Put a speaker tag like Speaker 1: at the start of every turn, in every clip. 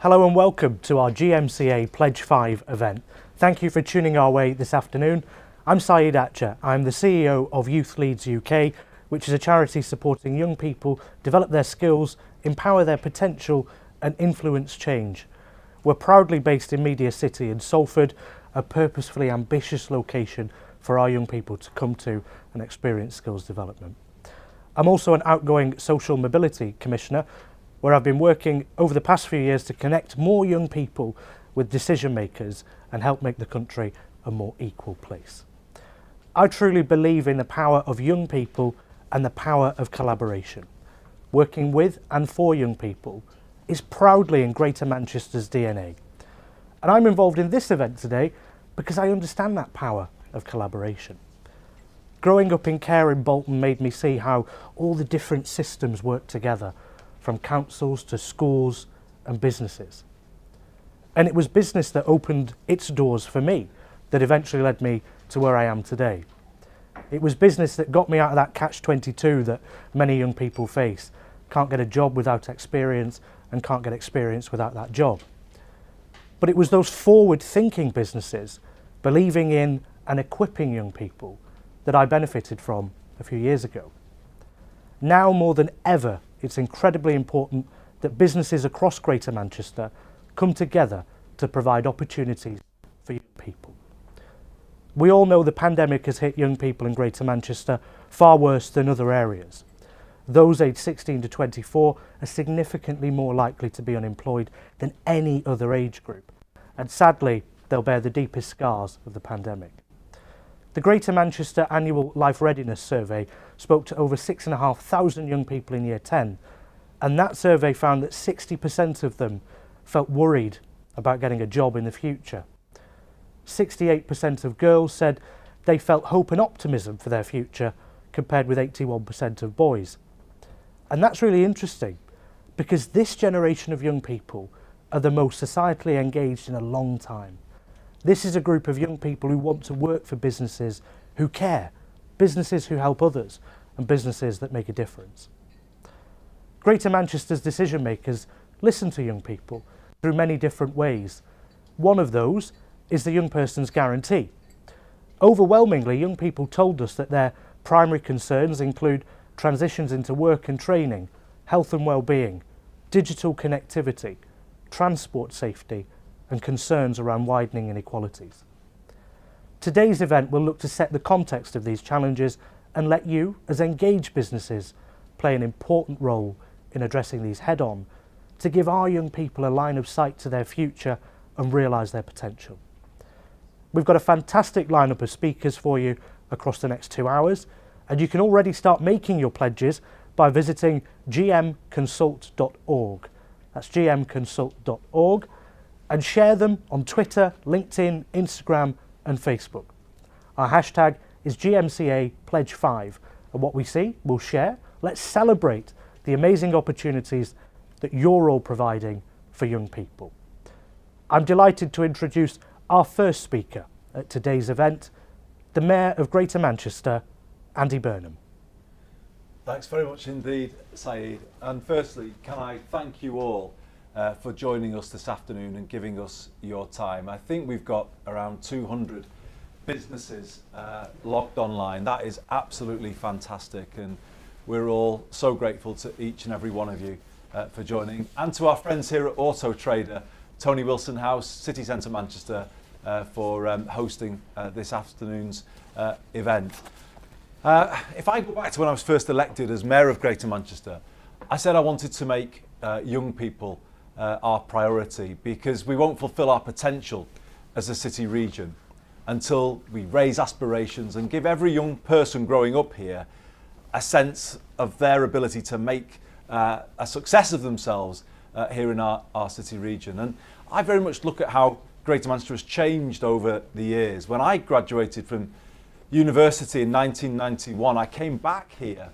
Speaker 1: Hello and welcome to our GMCA Pledge 5 event. Thank you for tuning our way this afternoon. I'm Syed Atcher. I'm the CEO of Youth Leads UK, which is a charity supporting young people develop their skills, empower their potential and influence change. We're proudly based in Media City in Salford, a purposefully ambitious location for our young people to come to and experience skills development. I'm also an outgoing Social Mobility Commissioner, where I've been working over the past few years to connect more young people with decision makers and help make the country a more equal place. I truly believe in the power of young people and the power of collaboration. Working with and for young people is proudly in Greater Manchester's DNA. And I'm involved in this event today because I understand that power of collaboration. Growing up in care in Bolton made me see how all the different systems work together, from councils to schools and businesses. And it was business that opened its doors for me that eventually led me to where I am today. It was business that got me out of that catch-22 that many young people face. Can't get a job without experience and can't get experience without that job. But it was those forward-thinking businesses, believing in and equipping young people, that I benefited from a few years ago. Now more than ever, it's incredibly important that businesses across Greater Manchester come together to provide opportunities for young people. We all know the pandemic has hit young people in Greater Manchester far worse than other areas. Those aged 16 to 24 are significantly more likely to be unemployed than any other age group, and sadly they'll bear the deepest scars of the pandemic. The Greater Manchester Annual Life Readiness Survey spoke to over 6,500 young people in Year 10, and that survey found that 60% of them felt worried about getting a job in the future. 68% of girls said they felt hope and optimism for their future, compared with 81% of boys. And that's really interesting, because this generation of young people are the most societally engaged in a long time. This is a group of young people who want to work for businesses who care, businesses who help others, and businesses that make a difference. Greater Manchester's decision makers listen to young people through many different ways. One of those is the Young Person's Guarantee. Overwhelmingly, young people told us that their primary concerns include transitions into work and training, health and well-being, digital connectivity, transport safety, and concerns around widening inequalities. Today's event will look to set the context of these challenges and let you, as engaged businesses, play an important role in addressing these head-on to give our young people a line of sight to their future and realise their potential. We've got a fantastic lineup of speakers for you across the next 2 hours, and you can already start making your pledges by visiting gmconsult.org. That's gmconsult.org. And share them on Twitter, LinkedIn, Instagram and Facebook. Our hashtag is GMCA Pledge 5, and what we see, we'll share. Let's celebrate the amazing opportunities that you're all providing for young people. I'm delighted to introduce our first speaker at today's event, the Mayor of Greater Manchester, Andy Burnham.
Speaker 2: Thanks very much indeed, Syed. And firstly, can I thank you all for joining us this afternoon and giving us your time. I think we've got around 200 businesses logged online. That is absolutely fantastic, and we're all so grateful to each and every one of you for joining. And to our friends here at Auto Trader, Tony Wilson House, City Centre Manchester, for hosting this afternoon's event. If I go back to when I was first elected as Mayor of Greater Manchester, I said I wanted to make young people our priority, because we won't fulfil our potential as a city region until we raise aspirations and give every young person growing up here a sense of their ability to make a success of themselves here in our city region. And I very much look at how Greater Manchester has changed over the years. When I graduated from university in 1991, I came back here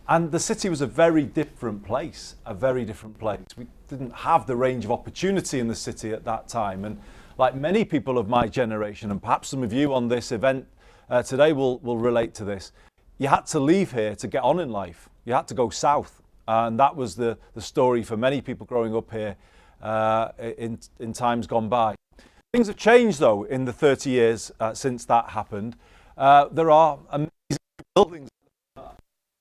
Speaker 2: and the city was a very different place, We didn't have the range of opportunity in the city at that time. And like many people of my generation, and perhaps some of you on this event today will relate to this, you had to leave here to get on in life. You had to go south. And that was the story for many people growing up here in times gone by. Things have changed though in the 30 years since that happened. There are amazing buildings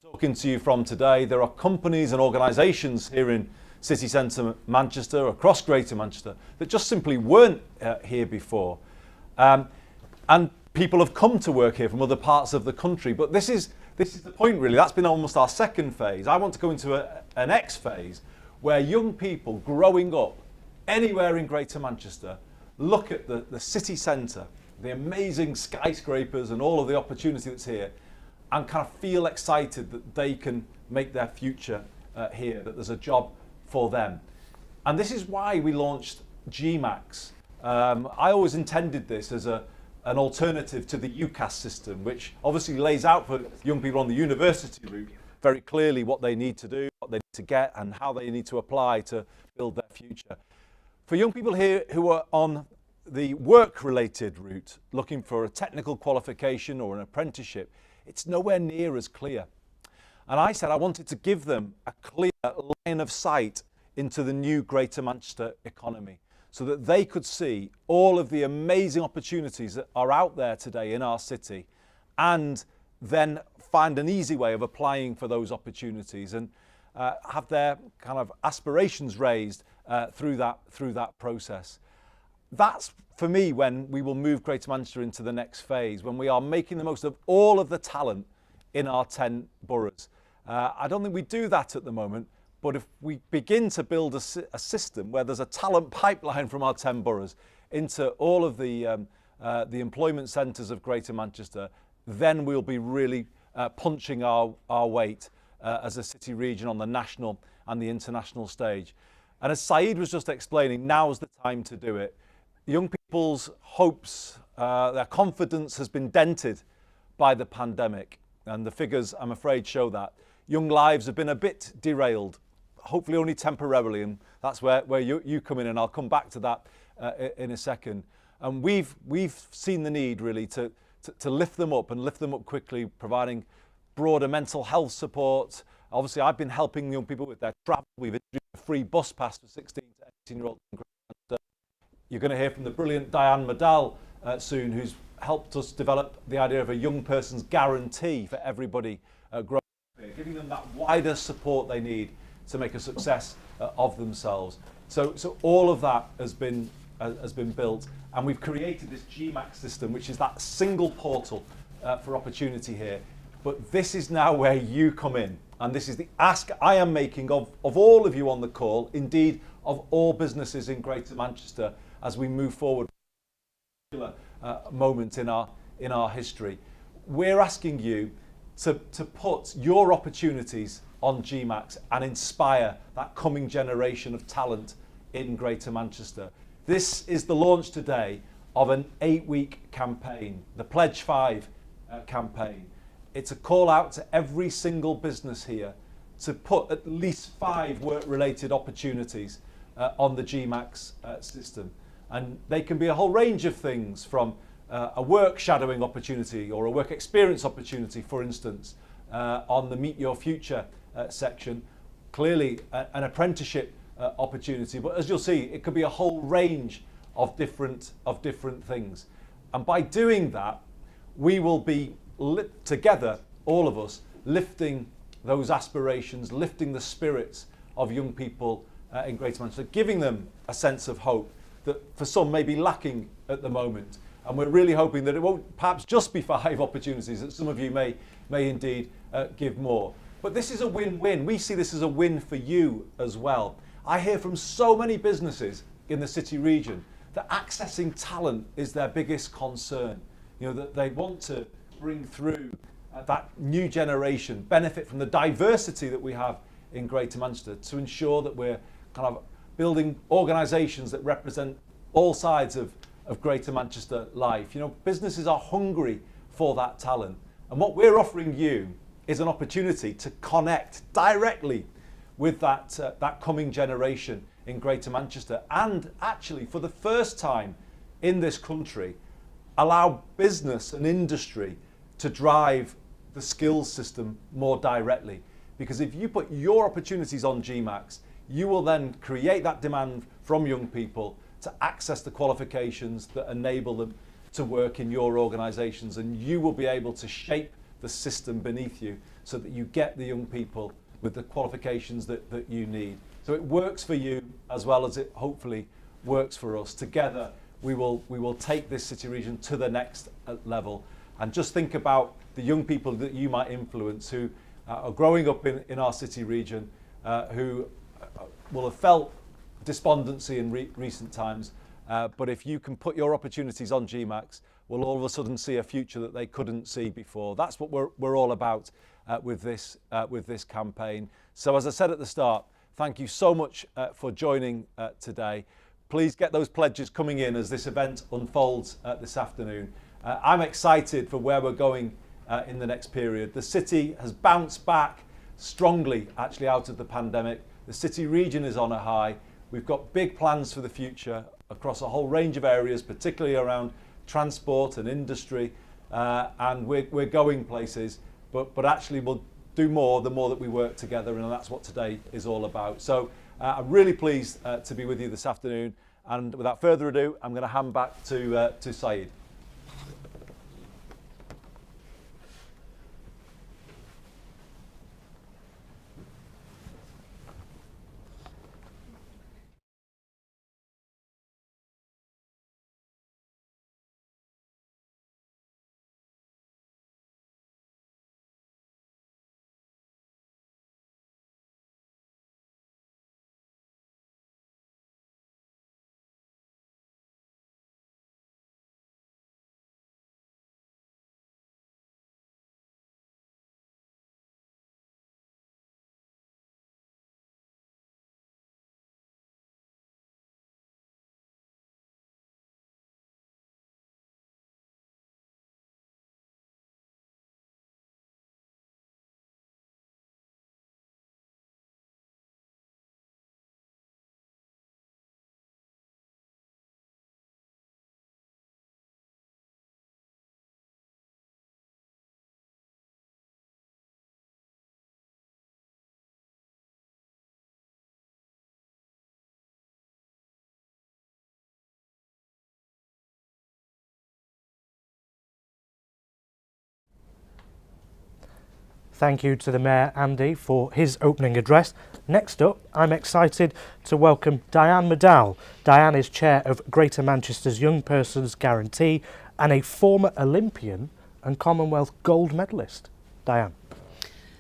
Speaker 2: talking to you from today. There are companies and organisations here in city centre Manchester, across Greater Manchester, that just simply weren't here before. And people have come to work here from other parts of the country. But this is the point really. That's been almost our second phase. I want to go into an next phase where young people growing up anywhere in Greater Manchester look at the city centre, the amazing skyscrapers and all of the opportunity that's here, and kind of feel excited that they can make their future here, that there's a job for them. And this is why we launched GMAX. I always intended this as an alternative to the UCAS system, which obviously lays out for young people on the university route very clearly what they need to do, what they need to get, and how they need to apply to build their future. For young people here who are on the work-related route, looking for a technical qualification or an apprenticeship, it's nowhere near as clear. And I said I wanted to give them a clear line of sight into the new Greater Manchester economy so that they could see all of the amazing opportunities that are out there today in our city, and then find an easy way of applying for those opportunities and have their kind of aspirations raised through that process. That's, for me, when we will move Greater Manchester into the next phase, when we are making the most of all of the talent in our 10 boroughs. I don't think we do that at the moment, but if we begin to build a system where there's a talent pipeline from our 10 boroughs into all of the employment centres of Greater Manchester, then we'll be really punching our weight as a city region on the national and the international stage. And as Saeed was just explaining, now's the time to do it. Young people's hopes, their confidence has been dented by the pandemic, and the figures, I'm afraid, show that. Young lives have been a bit derailed, hopefully only temporarily, and that's where you come in, and I'll come back to that in a second. And we've seen the need really to lift them up and lift them up quickly, providing broader mental health support. Obviously, I've been helping young people with their travel. We've introduced a free bus pass for 16 to 18-year-olds. You're going to hear from the brilliant Diane Mcdowell soon, who's helped us develop the idea of a young person's guarantee for everybody growing up here, giving them that wider support they need to make a success of themselves. So all of that has been built, and we've created this GMAX system, which is that single portal for opportunity here. But this is now where you come in, and this is the ask I am making of all of you on the call, indeed of all businesses in Greater Manchester, as we move forward. Moment in our history, we're asking you to put your opportunities on GMAX and inspire that coming generation of talent in Greater Manchester. This is the launch today of an 8-week campaign, the Pledge 5 campaign. It's a call out to every single business here to put at least 5 work-related opportunities on the GMAX system. And they can be a whole range of things, from a work shadowing opportunity or a work experience opportunity, for instance, on the Meet Your Future section. Clearly an apprenticeship opportunity, but as you'll see, it could be a whole range of different things. And by doing that, we will be together, all of us, lifting those aspirations, lifting the spirits of young people in Greater Manchester, giving them a sense of hope that for some may be lacking at the moment. And we're really hoping that it won't perhaps just be 5 opportunities, that some of you may indeed give more. But this is a win-win. We see this as a win for you as well. I hear from so many businesses in the city region that accessing talent is their biggest concern. You know, that they want to bring through that new generation, benefit from the diversity that we have in Greater Manchester, to ensure that we're kind of building organisations that represent all sides of Greater Manchester life. You know, businesses are hungry for that talent. And what we're offering you is an opportunity to connect directly with that coming generation in Greater Manchester, and actually, for the first time in this country, allow business and industry to drive the skills system more directly. Because if you put your opportunities on GMAX, You will then create that demand from young people to access the qualifications that enable them to work in your organisations, and you will be able to shape the system beneath you so that you get the young people with the qualifications that you need. So it works for you as well as it hopefully works for us. Together we will take this city region to the next level. And just think about the young people that you might influence who are growing up in our city region, who will have felt despondency in recent times, but if you can put your opportunities on GMAX, will all of a sudden see a future that they couldn't see before. That's what we're all about with this campaign. So as I said at the start, thank you so much for joining today. Please get those pledges coming in as this event unfolds this afternoon. I'm excited for where we're going in the next period. The city has bounced back strongly actually out of the pandemic. The city region is on a high. We've got big plans for the future across a whole range of areas, particularly around transport and industry, and we're going places, but actually we'll do more the more that we work together, and that's what today is all about. So I'm really pleased to be with you this afternoon, and without further ado, I'm going to hand back to Saeed.
Speaker 1: Thank you to the Mayor, Andy, for his opening address. Next up, I'm excited to welcome Diane Mcdowell. Diane is Chair of Greater Manchester's Young Persons Guarantee and a former Olympian and Commonwealth gold medalist. Diane.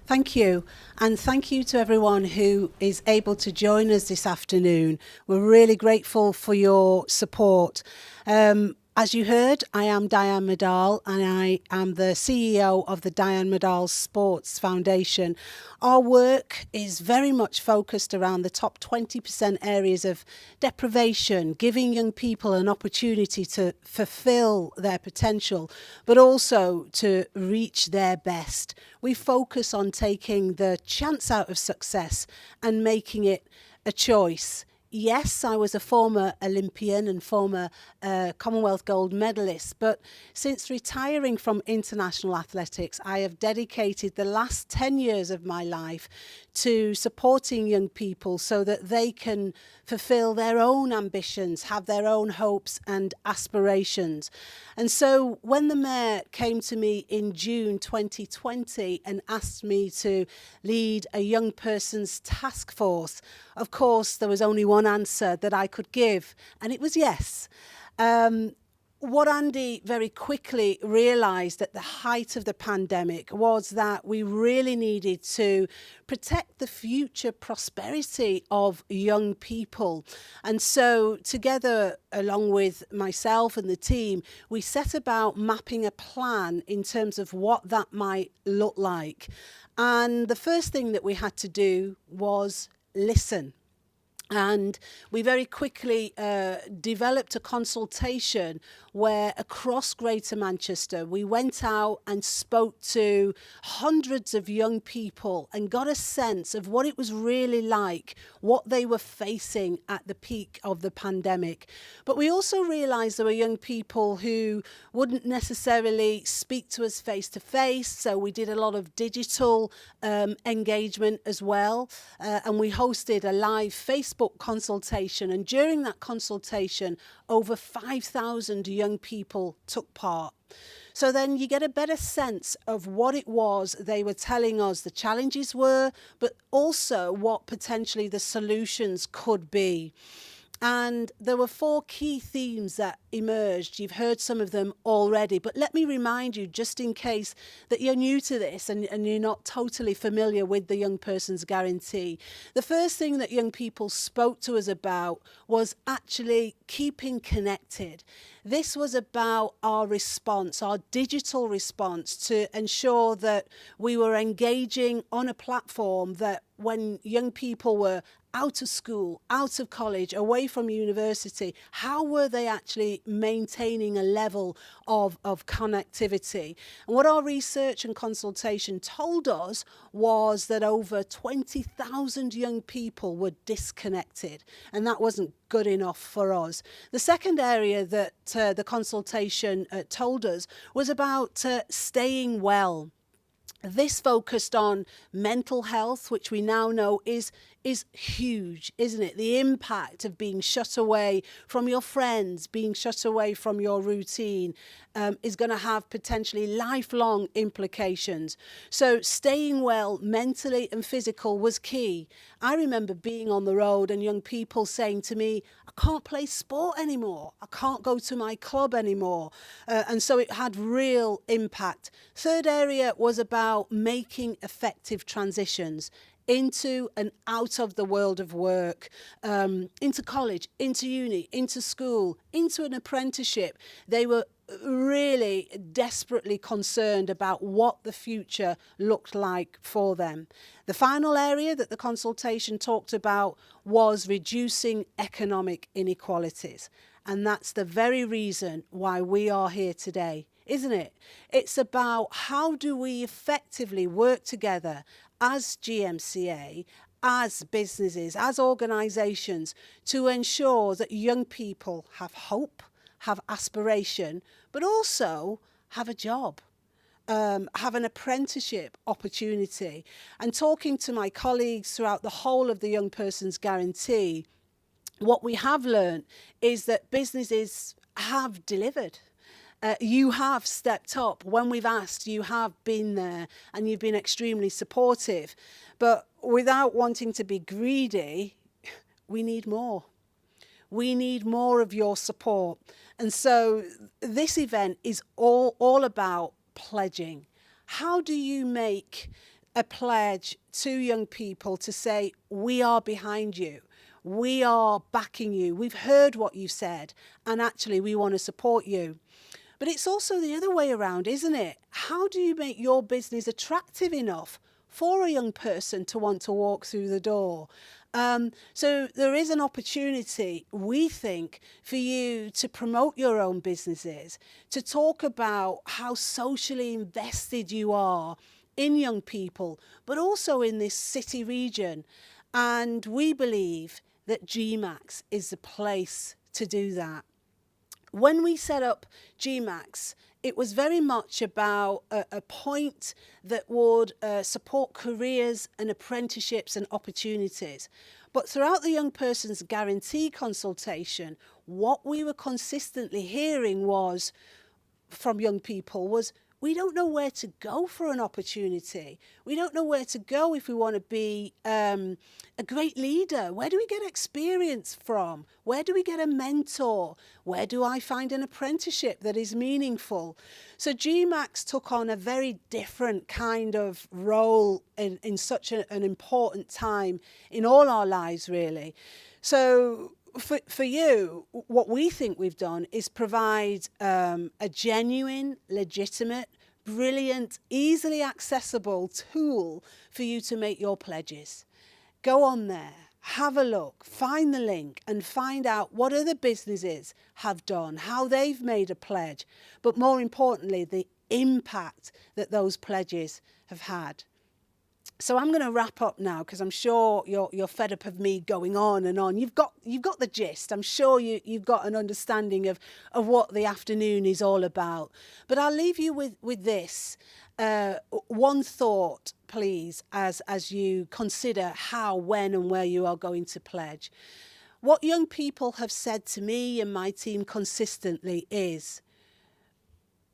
Speaker 3: Thank you, and thank you to everyone who is able to join us this afternoon. We're really grateful for your support. As you heard, I am Diane Mcdowell, and I am the CEO of the Diane Mcdowell Sports Foundation. Our work is very much focused around the top 20% areas of deprivation, giving young people an opportunity to fulfill their potential, but also to reach their best. We focus on taking the chance out of success and making it a choice. Yes, I was a former Olympian and former Commonwealth gold medalist, but since retiring from international athletics, I have dedicated the last 10 years of my life to supporting young people so that they can fulfill their own ambitions, have their own hopes and aspirations. And so when the Mayor came to me in June 2020 and asked me to lead a young person's task force, of course, there was only one answer that I could give, and it was yes. What Andy very quickly realised at the height of the pandemic was that we really needed to protect the future prosperity of young people. And so together, along with myself and the team, we set about mapping a plan in terms of what that might look like. And the first thing that we had to do was listen. And we very quickly developed a consultation where across Greater Manchester, we went out and spoke to hundreds of young people and got a sense of what it was really like, what they were facing at the peak of the pandemic. But we also realised there were young people who wouldn't necessarily speak to us face to face. So we did a lot of digital engagement as well. And we hosted a live Facebook consultation. And during that consultation, over 5,000 young people took part. So then you get a better sense of what it was they were telling us the challenges were, but also what potentially the solutions could be. And there were 4 key themes that emerged. You've heard some of them already, but let me remind you, just in case that you're new to this and you're not totally familiar with the Young Person's Guarantee. The first thing that young people spoke to us about was actually keeping connected. This was about our response, our digital response, to ensure that we were engaging on a platform that when young people were out of school, out of college, away from university, how were they actually maintaining a level of connectivity? And what our research and consultation told us was that over 20,000 young people were disconnected, and that wasn't good enough for us. The second area that the consultation told us was about staying well. This focused on mental health, which we now know is huge, isn't it? The impact of being shut away from your friends, being shut away from your routine, is going to have potentially lifelong implications. So staying well mentally and physical was key. I remember being on the road and young people saying to me, I can't play sport anymore. I can't go to my club anymore. And so it had real impact. Third area was about making effective transitions into and out of the world of work, into college, into uni, into school, into an apprenticeship. They were really desperately concerned about what the future looked like for them. The final area that the consultation talked about was reducing economic inequalities. And that's the very reason why we are here today, isn't it? It's about how do we effectively work together as GMCA, as businesses, as organisations, to ensure that young people have hope, have aspiration, but also have a job, have an apprenticeship opportunity. And talking to my colleagues throughout the whole of the Young Person's Guarantee, what we have learned is that businesses have delivered. You have stepped up. When we've asked, you have been there and you've been extremely supportive. But without wanting to be greedy, we need more. We need more of your support. And so this event is all about pledging. How do you make a pledge to young people to say, we are behind you, we are backing you, we've heard what you said, and actually we want to support you? But it's also the other way around, isn't it? How do you make your business attractive enough for a young person to want to walk through the door? So there is an opportunity, we think, for you to promote your own businesses, to talk about how socially invested you are in young people, but also in this city region. And we believe that GMAX is the place to do that. When we set up GMAX, it was very much about a point that would support careers and apprenticeships and opportunities. But throughout the Young Person's Guarantee consultation, what we were consistently hearing was, from young people, was, we don't know where to go for an opportunity. We don't know where to go if we want to be a great leader. Where do we get experience from? Where do we get a mentor? Where do I find an apprenticeship that is meaningful? So GMAX took on a very different kind of role in such an important time in all our lives, really. So for you, what we think we've done is provide a genuine, legitimate, brilliant, easily accessible tool for you to make your pledges. Go on there, have a look, find the link and find out what other businesses have done, how they've made a pledge, but more importantly, the impact that those pledges have had. So I'm going to wrap up now because I'm sure you're fed up of me going on and on. You've got the gist. I'm sure you've got an understanding of what the afternoon is all about. But I'll leave you with this one thought, please, as you consider how, when and where you are going to pledge. What young people have said to me and my team consistently is,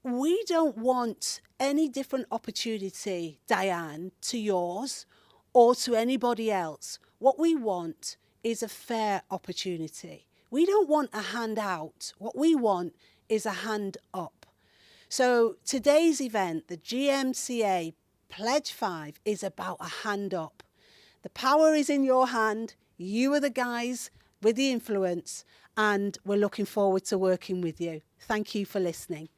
Speaker 3: we don't want any different opportunity, Diane, to yours or to anybody else. What we want is a fair opportunity. We don't want a hand out. What we want is a hand up. So today's event, the GMCA Pledge 5, is about a hand up. The power is in your hand. You are the guys with the influence, and we're looking forward to working with you. Thank you for listening.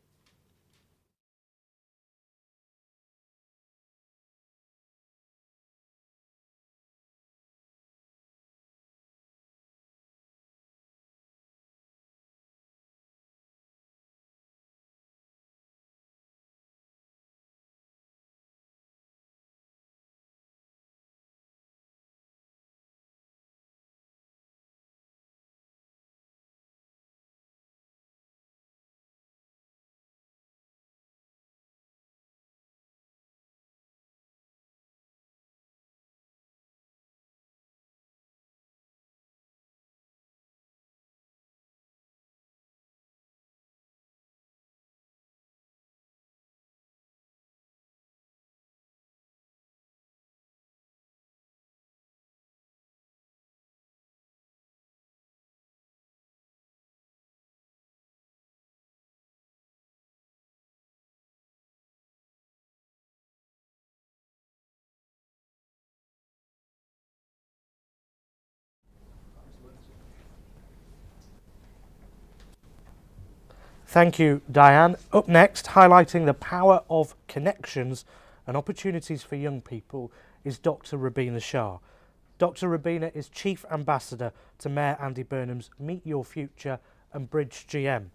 Speaker 1: Thank you, Diane. Up next, highlighting the power of connections and opportunities for young people, is Dr. Rabina Shah. Dr. Rabina is Chief Ambassador to Mayor Andy Burnham's Meet Your Future and Bridge GM.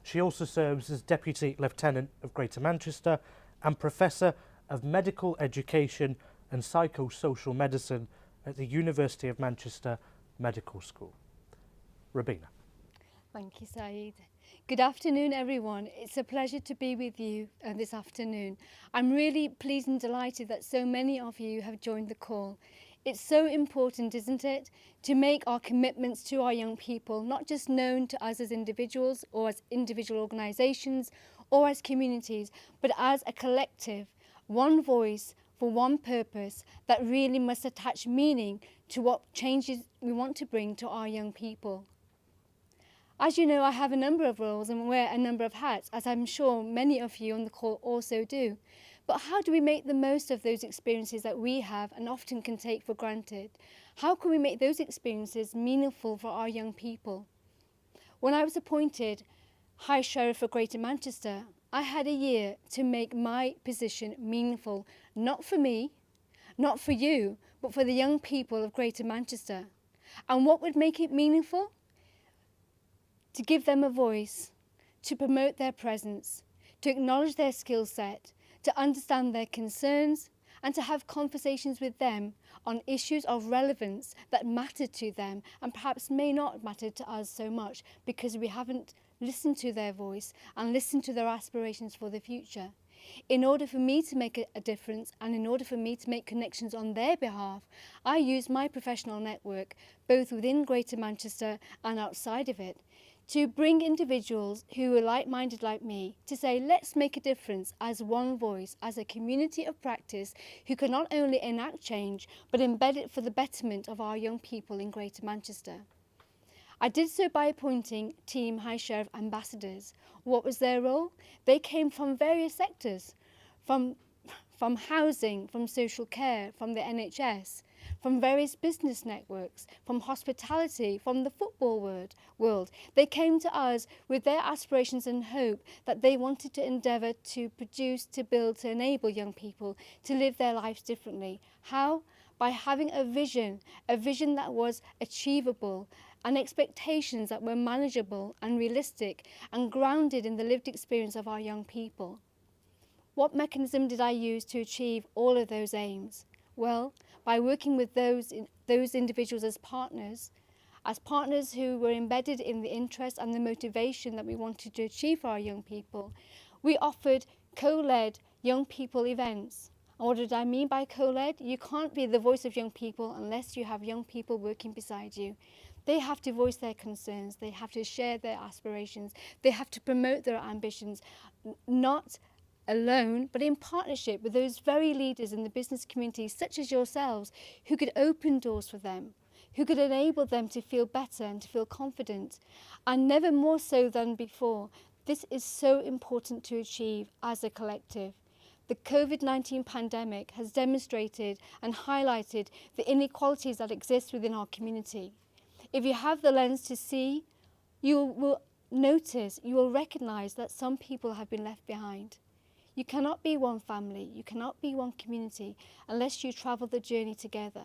Speaker 1: She also serves as Deputy Lieutenant of Greater Manchester and Professor of Medical Education and Psychosocial Medicine at the University of Manchester Medical School. Rabina.
Speaker 4: Thank you, Saeed. Good afternoon, everyone. It's a pleasure to be with you this afternoon. I'm really pleased and delighted that so many of you have joined the call. It's so important, isn't it, to make our commitments to our young people not just known to us as individuals or as individual organisations or as communities, but as a collective, one voice for one purpose that really must attach meaning to what changes we want to bring to our young people. As you know, I have a number of roles and wear a number of hats, as I'm sure many of you on the call also do. But how do we make the most of those experiences that we have and often can take for granted? How can we make those experiences meaningful for our young people? When I was appointed High Sheriff for Greater Manchester, I had a year to make my position meaningful, not for me, not for you, but for the young people of Greater Manchester. And what would make it meaningful? To give them a voice, to promote their presence, to acknowledge their skill set, to understand their concerns, and to have conversations with them on issues of relevance that matter to them and perhaps may not matter to us so much because we haven't listened to their voice and listened to their aspirations for the future. In order for me to make a difference and in order for me to make connections on their behalf, I use my professional network, both within Greater Manchester and outside of it, to bring individuals who are like-minded like me to say, let's make a difference as one voice, as a community of practice who can not only enact change, but embed it for the betterment of our young people in Greater Manchester. I did so by appointing Team High Sheriff Ambassadors. What was their role? They came from various sectors, from housing, from social care, from the NHS, from various business networks, from hospitality, from the football world. They came to us with their aspirations and hope that they wanted to endeavour to produce, to build, to enable young people to live their lives differently. How? by having a vision that was achievable, and expectations that were manageable and realistic and grounded in the lived experience of our young people. What mechanism did I use to achieve all of those aims? Well, by working with those individuals as partners who were embedded in the interest and the motivation that we wanted to achieve for our young people, we offered co-led young people events. And what did I mean by co-led? You can't be the voice of young people unless you have young people working beside you. They have to voice their concerns, they have to share their aspirations, they have to promote their ambitions, not alone, but in partnership with those very leaders in the business community, such as yourselves, who could open doors for them, who could enable them to feel better and to feel confident. And never more so than before, this is so important to achieve as a collective. The COVID-19 pandemic has demonstrated and highlighted the inequalities that exist within our community. If you have the lens to see, you will notice, you will recognise that some people have been left behind. You cannot be one family, you cannot be one community unless you travel the journey together.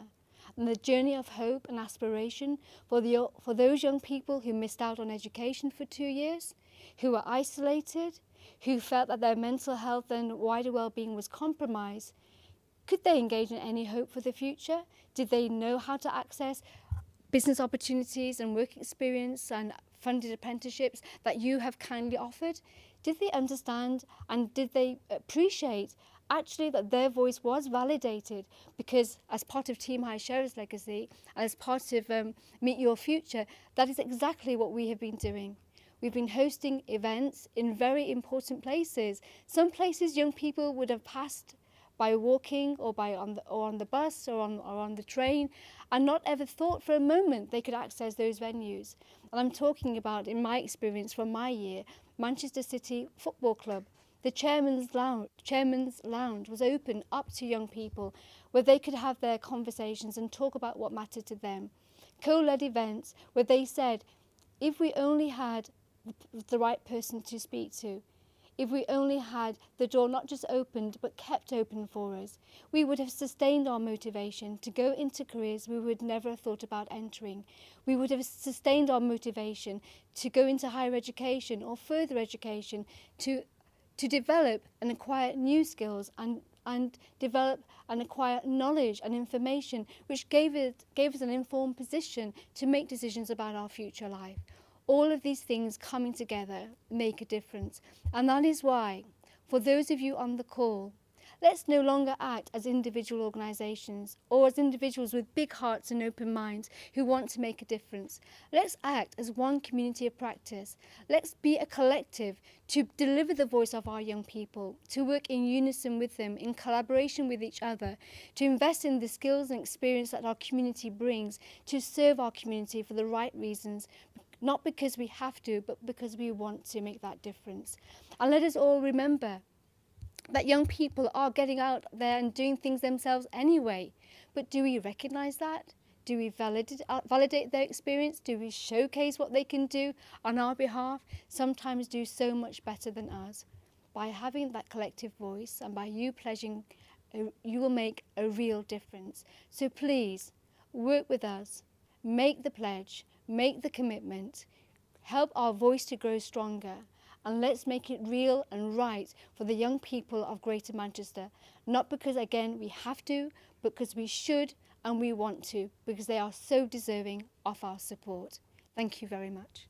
Speaker 4: And the journey of hope and aspiration for those young people who missed out on education for 2 years, who were isolated, who felt that their mental health and wider well-being was compromised. Could they engage in any hope for the future? Did they know how to access business opportunities and work experience and funded apprenticeships that you have kindly offered? Did they understand and did they appreciate actually that their voice was validated? Because as part of Team High Sharers Legacy, as part of Meet Your Future, that is exactly what we have been doing. We've been hosting events in very important places. Some places young people would have passed by walking or on the bus or on the train, and not ever thought for a moment they could access those venues. And I'm talking about, in my experience from my year, Manchester City Football Club. The Chairman's Lounge was open up to young people where they could have their conversations and talk about what mattered to them. Co-led events where they said, if we only had the right person to speak to, if we only had the door not just opened but kept open for us, we would have sustained our motivation to go into careers we would never have thought about entering. We would have sustained our motivation to go into higher education or further education, to develop and acquire new skills and develop and acquire knowledge and information which gave us an informed position to make decisions about our future life. All of these things coming together make a difference. And that is why, for those of you on the call, let's no longer act as individual organisations or as individuals with big hearts and open minds who want to make a difference. Let's act as one community of practice. Let's be a collective to deliver the voice of our young people, to work in unison with them, in collaboration with each other, to invest in the skills and experience that our community brings, to serve our community for the right reasons, not because we have to, but because we want to make that difference. And let us all remember that young people are getting out there and doing things themselves anyway. But do we recognise that? Do we validate their experience? Do we showcase what they can do on our behalf? Sometimes do so much better than us. By having that collective voice and by you pledging, you will make a real difference. So please, work with us, make the pledge, make the commitment, help our voice to grow stronger, and let's make it real and right for the young people of Greater Manchester. Not because, again, we have to, but because we should and we want to, because they are so deserving of our support. Thank you very much.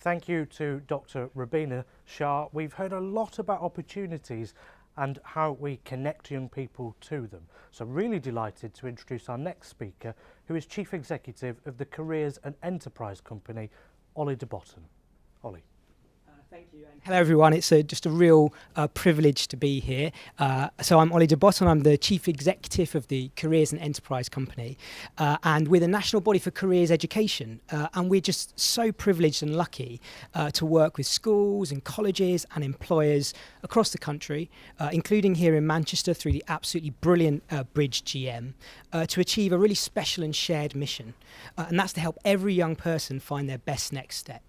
Speaker 1: Thank you to Dr. Rabina Shah. We've heard a lot about opportunities and how we connect young people to them. So really delighted to introduce our next speaker, who is Chief Executive of the Careers and Enterprise Company, Ollie de Botton. Ollie.
Speaker 5: Thank you. And hello, everyone. It's just a real privilege to be here. So I'm Ollie de Botton. I'm the Chief Executive of the Careers and Enterprise Company. And we're the national body for careers education. And we're just so privileged and lucky to work with schools and colleges and employers across the country, including here in Manchester through the absolutely brilliant Bridge GM, to achieve a really special and shared mission. And that's to help every young person find their best next step.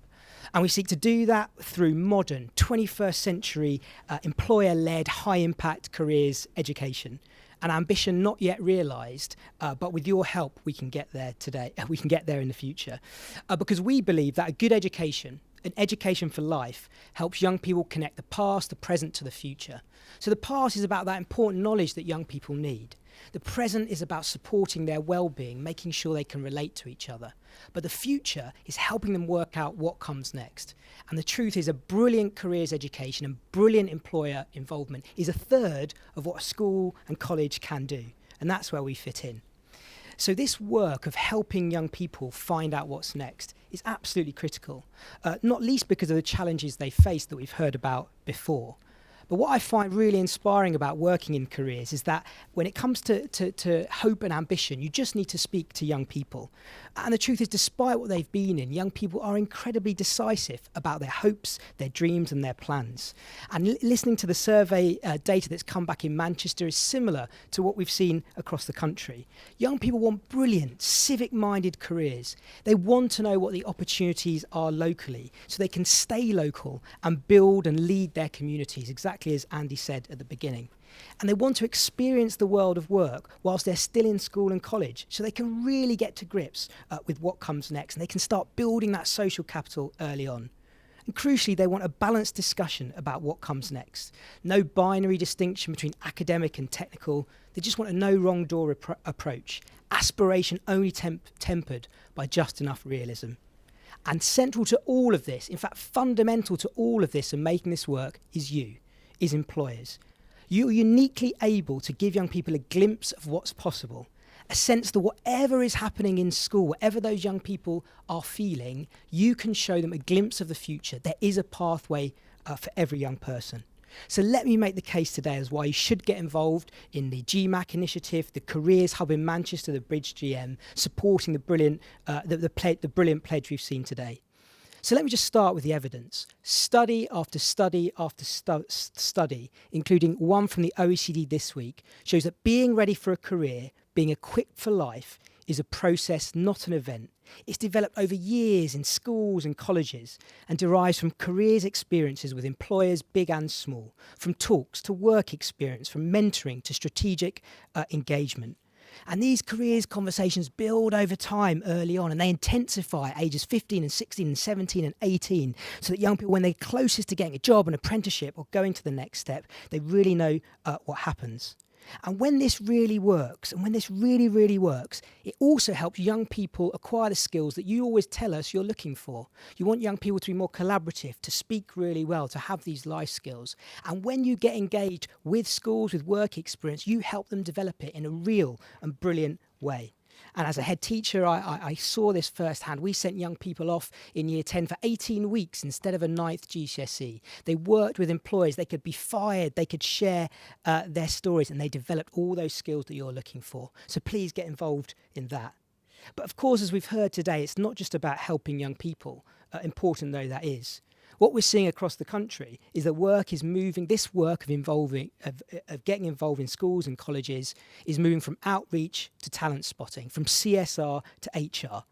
Speaker 5: And we seek to do that through modern, 21st century, employer-led, high-impact careers education. An ambition not yet realised, but with your help, we can get there today. We can get there in the future. Because we believe that a good education, an education for life, helps young people connect the past, the present to the future. So the past is about that important knowledge that young people need. The present is about supporting their well-being, making sure they can relate to each other. But the future is helping them work out what comes next. And the truth is, a brilliant careers education and brilliant employer involvement is a third of what a school and college can do. And that's where we fit in. So this work of helping young people find out what's next is absolutely critical, not least because of the challenges they face that we've heard about before. But what I find really inspiring about working in careers is that when it comes to hope and ambition, you just need to speak to young people. And the truth is, despite what they've been in, young people are incredibly decisive about their hopes, their dreams and their plans. And listening to the survey data that's come back in Manchester is similar to what we've seen across the country. Young people want brilliant, civic-minded careers. They want to know what the opportunities are locally so they can stay local and build and lead their communities, exactly as Andy said at the beginning. And they want to experience the world of work whilst they're still in school and college, so they can really get to grips with what comes next, and they can start building that social capital early on. And crucially, they want a balanced discussion about what comes next. No binary distinction between academic and technical. They just want a no wrong door approach. Aspiration only tempered by just enough realism. And central to all of this, in fact fundamental to all of this and making this work, is employers. You're uniquely able to give young people a glimpse of what's possible, a sense that whatever is happening in school, whatever those young people are feeling, you can show them a glimpse of the future. There is a pathway for every young person. So let me make the case today as why you should get involved in the GMAC initiative, the Careers Hub in Manchester, the Bridge GM, supporting the brilliant pledge we've seen today. So let me just start with the evidence. Study after study after study, including one from the OECD this week, shows that being ready for a career, being equipped for life, is a process, not an event. It's developed over years in schools and colleges and derives from careers experiences with employers big and small, from talks to work experience, from mentoring to strategic engagement. And these careers conversations build over time early on, and they intensify at ages 15 and 16 and 17 and 18, so that young people, when they're closest to getting a job, an apprenticeship or going to the next step, they really know what happens. And when this really works, and when this really, really works, it also helps young people acquire the skills that you always tell us you're looking for. You want young people to be more collaborative, to speak really well, to have these life skills. And when you get engaged with schools, with work experience, you help them develop it in a real and brilliant way. And as a head teacher, I saw this firsthand. We sent young people off in year 10 for 18 weeks instead of a 9th GCSE. They worked with employers. They could be fired. They could share their stories, and they developed all those skills that you're looking for. So please get involved in that. But of course, as we've heard today, it's not just about helping young people, important though that is. What we're seeing across the country is that work is moving, this work of getting involved in schools and colleges is moving from outreach to talent spotting, from CSR to HR.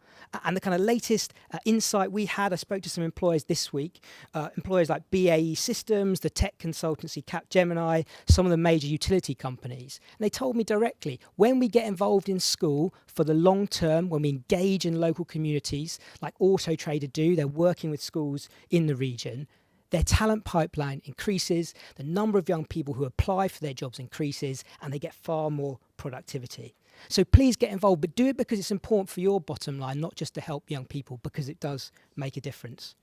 Speaker 5: And the kind of latest insight we had, I spoke to some employers this week, employers like BAE Systems, the tech consultancy Capgemini, some of the major utility companies. And they told me directly, when we get involved in school for the long term, when we engage in local communities like Auto Trader do, they're working with schools in the region, their talent pipeline increases, the number of young people who apply for their jobs increases, and they get far more productivity. So please get involved, but do it because it's important for your bottom line, not just to help young people, because it does make a difference.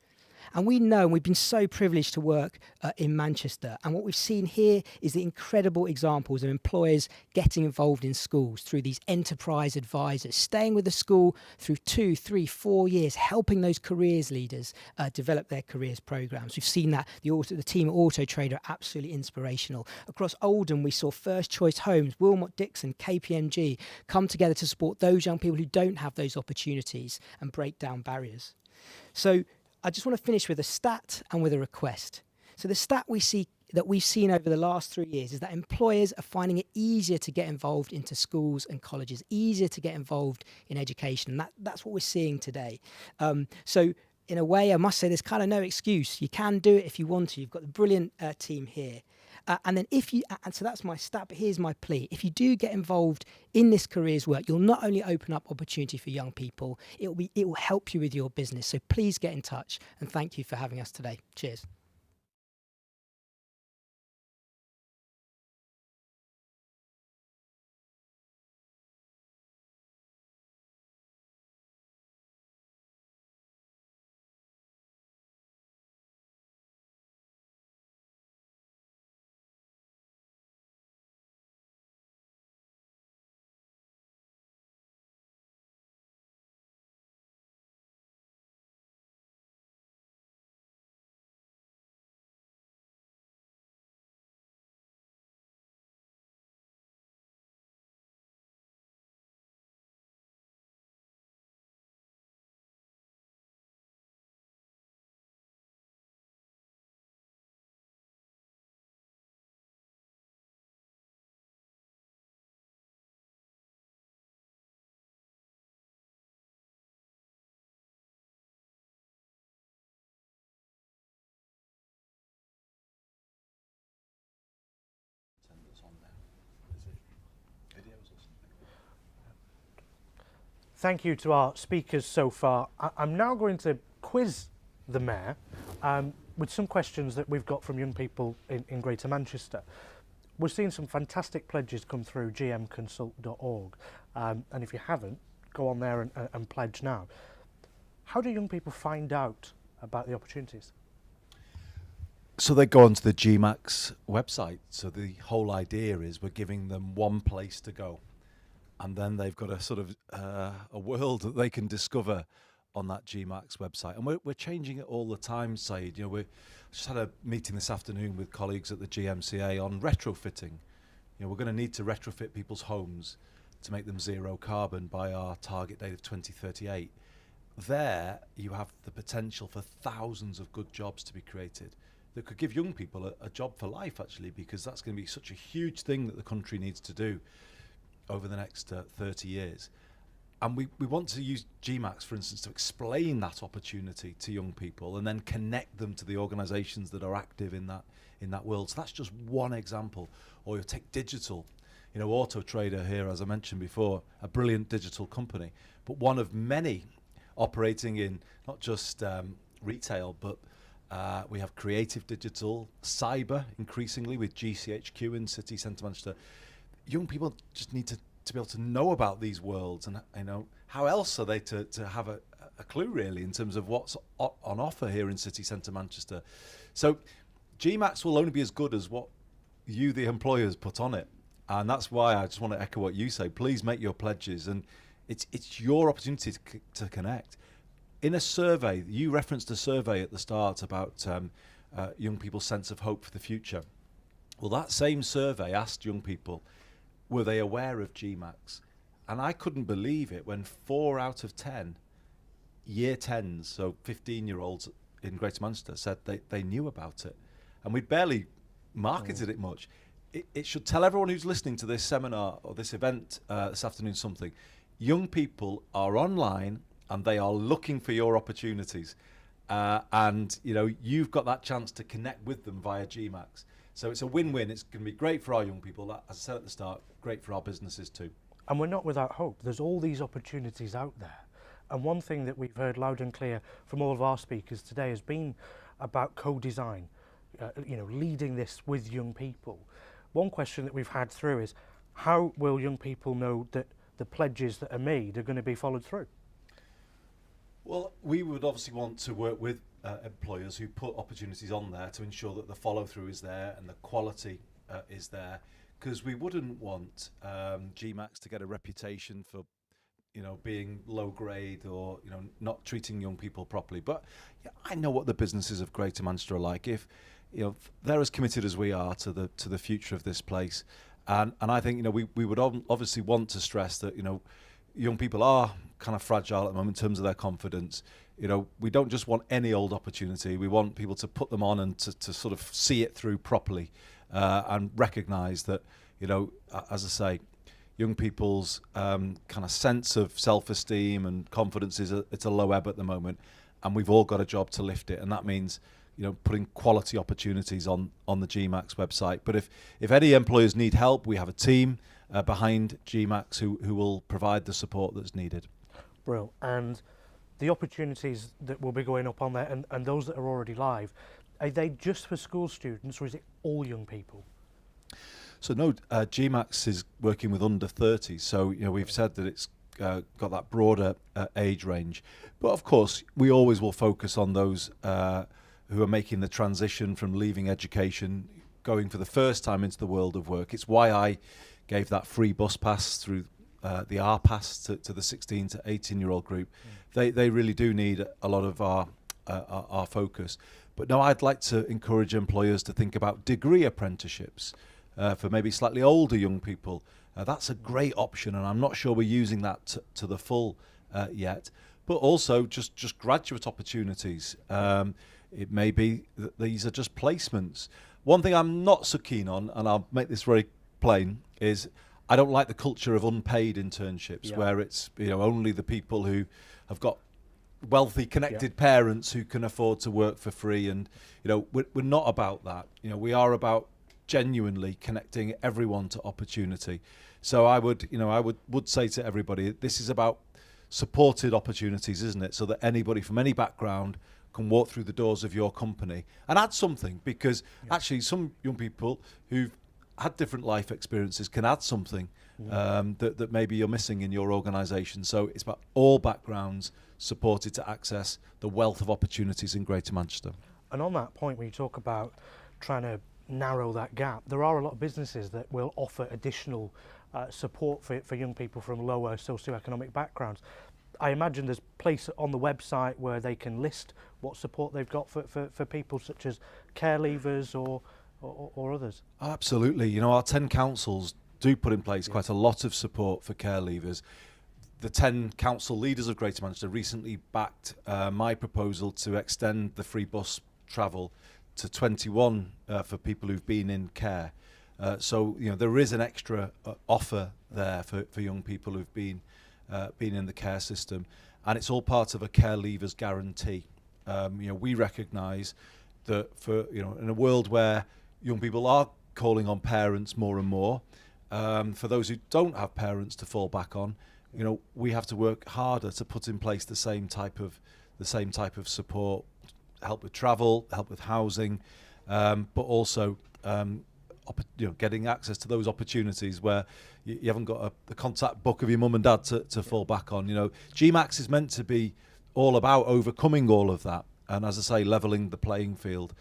Speaker 5: And we know, and we've been so privileged to work in Manchester. And what we've seen here is the incredible examples of employers getting involved in schools through these enterprise advisors, staying with the school through 2, 3, 4 years, helping those careers leaders develop their careers programs. We've seen that the team at Auto Trader are absolutely inspirational. Across Oldham, we saw First Choice Homes, Wilmot Dixon, KPMG come together to support those young people who don't have those opportunities and break down barriers. So I just want to finish with a stat and with a request. So the stat we've seen over the last 3 years is that employers are finding it easier to get involved into schools and colleges, easier to get involved in education. And that's what we're seeing today. So in a way, I must say there's kind of no excuse. You can do it if you want to. You've got the brilliant team here. And then so that's my stat, but here's my plea. If you do get involved in this careers work, you'll not only open up opportunity for young people, it will help you with your business. So please get in touch, and thank you for having us today. Cheers.
Speaker 1: Thank you to our speakers so far. I'm now going to quiz the Mayor with some questions that we've got from young people in Greater Manchester. We're seeing some fantastic pledges come through gmconsult.org, and if you haven't, go on there and pledge now. How do young people find out about the opportunities?
Speaker 2: So they go onto the GMAX website. So the whole idea is we're giving them one place to go. And then they've got a sort of a world that they can discover on that GMAX website. And we're changing it all the time, Saeed. You know, we just had a meeting this afternoon with colleagues at the GMCA on retrofitting. You know, we're going to need to retrofit people's homes to make them zero carbon by our target date of 2038. There, you have the potential for thousands of good jobs to be created that could give young people a job for life, actually, because that's going to be such a huge thing that the country needs to do over the next 30 years. And we want to use GMAX, for instance, to explain that opportunity to young people and then connect them to the organisations that are active in that world. So that's just one example. Or you take digital. You know, Auto Trader here, as I mentioned before, a brilliant digital company, but one of many operating in not just retail, but we have creative digital, cyber increasingly with GCHQ in City Centre Manchester. Young people just need to be able to know about these worlds, and you know, how else are they to have a clue really in terms of what's on offer here in City Centre Manchester. So GMAX will only be as good as what you, the employers, put on it, and that's why I just want to echo what you say. Please make your pledges, and it's your opportunity to connect. In a survey, you referenced a survey at the start about young people's sense of hope for the future. Well, that same survey asked young people, were they aware of GMAX? And I couldn't believe it when 4 out of 10 year 10s, so 15-year-olds in Greater Manchester, said they knew about it. And we'd barely marketed it much. It should tell everyone who's listening to this seminar or this event this afternoon something. Young people are online and they are looking for your opportunities. And you know, you've got that chance to connect with them via GMAX. So it's a win-win. It's going to be great for our young people, as I said at the start, great for our businesses too.
Speaker 1: And we're not without hope. There's all these opportunities out there. And one thing that we've heard loud and clear from all of our speakers today has been about co-design, you know, leading this with young people. One question that we've had through is, how will young people know that the pledges that are made are going to be followed through?
Speaker 2: Well, we would obviously want to work with employers who put opportunities on there to ensure that the follow through is there and the quality is there, because we wouldn't want GMAX to get a reputation for being low grade or not treating young people properly. But I know what the businesses of Greater Manchester are like. If they're as committed as we are to the future of this place, and I think we would obviously want to stress that young people are kind of fragile at the moment in terms of their confidence. We don't just want any old opportunity. We want people to put them on and to sort of see it through properly, and recognise that as I say, young people's kind of sense of self-esteem and confidence it's a low ebb at the moment, and we've all got a job to lift it, and that means putting quality opportunities on the GMAX website. But if any employers need help, we have a team behind GMAX who will provide the support that's needed.
Speaker 1: Brilliant. And the opportunities that will be going up on there and those that are already live, are they just for school students or is it all young people?
Speaker 2: So no, GMAX is working with under 30, so we've said that it's got that broader age range. But of course, we always will focus on those who are making the transition from leaving education, going for the first time into the world of work. It's why I gave that free bus pass through the R Pass to the 16 to 18-year-old group. They really do need a lot of our focus. But no, I'd like to encourage employers to think about degree apprenticeships. For maybe slightly older young people. That's a great option, and I'm not sure we're using that to the full yet. But also just graduate opportunities. It may be that these are just placements. One thing I'm not so keen on, and I'll make this very plain, is I don't like the culture of unpaid internships, where it's only the people who have got wealthy, connected parents who can afford to work for free. And we're not about that. We are about genuinely connecting everyone to opportunity. So I would say to everybody, this is about supported opportunities, isn't it? So that anybody from any background can walk through the doors of your company and add something, because actually some young people who've had different life experiences can add something that maybe you're missing in your organisation. So it's about all backgrounds supported to access the wealth of opportunities in Greater Manchester.
Speaker 1: And on that point, when you talk about trying to narrow that gap, there are a lot of businesses that will offer additional support for young people from lower socioeconomic backgrounds. I imagine there's a place on the website where they can list what support they've got for people such as care leavers or others.
Speaker 2: Absolutely. Our 10 councils do put in place quite a lot of support for care leavers. The 10 council leaders of Greater Manchester recently backed my proposal to extend the free bus travel to 21 for people who've been in care. So there is an extra offer there for young people who've been in the care system, and it's all part of a care leavers guarantee. We recognise that in a world where young people are calling on parents more and more, for those who don't have parents to fall back on, we have to work harder to put in place the same type of support. Help with travel, help with housing, but also getting access to those opportunities where you haven't got the contact book of your mum and dad to fall back on. GMAX is meant to be all about overcoming all of that, and as I say, levelling the playing field.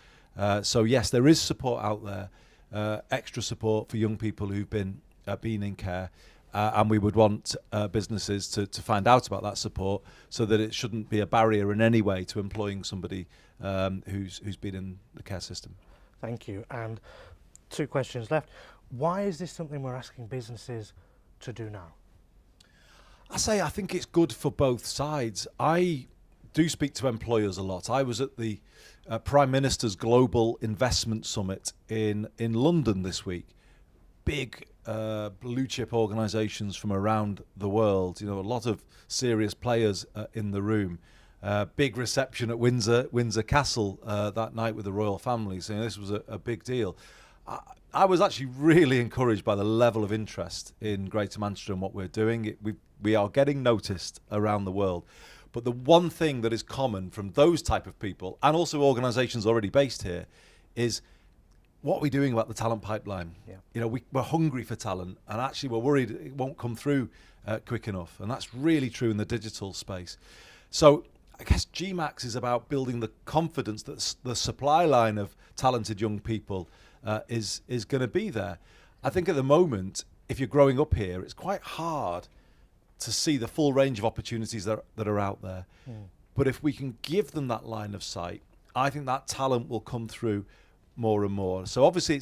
Speaker 2: So yes, there is support out there, extra support for young people who've been in care. And we would want businesses to find out about that support, so that it shouldn't be a barrier in any way to employing somebody who's been in the care system.
Speaker 1: Thank you. And 2 questions left. Why is this something we're asking businesses to do now?
Speaker 2: I think it's good for both sides. I do speak to employers a lot. I was at the Prime Minister's Global Investment Summit in London this week. Big blue chip organisations from around the world, a lot of serious players in the room. Big reception at Windsor Castle that night with the royal family. So this was a big deal. I was actually really encouraged by the level of interest in Greater Manchester and what we're doing. We are getting noticed around the world. But the one thing that is common from those type of people, and also organisations already based here, is what are we doing about the talent pipeline? We're hungry for talent, and actually we're worried it won't come through quick enough. And that's really true in the digital space. So I guess GMAX is about building the confidence that the supply line of talented young people is going to be there. I think at the moment, if you're growing up here, it's quite hard to see the full range of opportunities that are out there. But if we can give them that line of sight, I think that talent will come through more and more. So obviously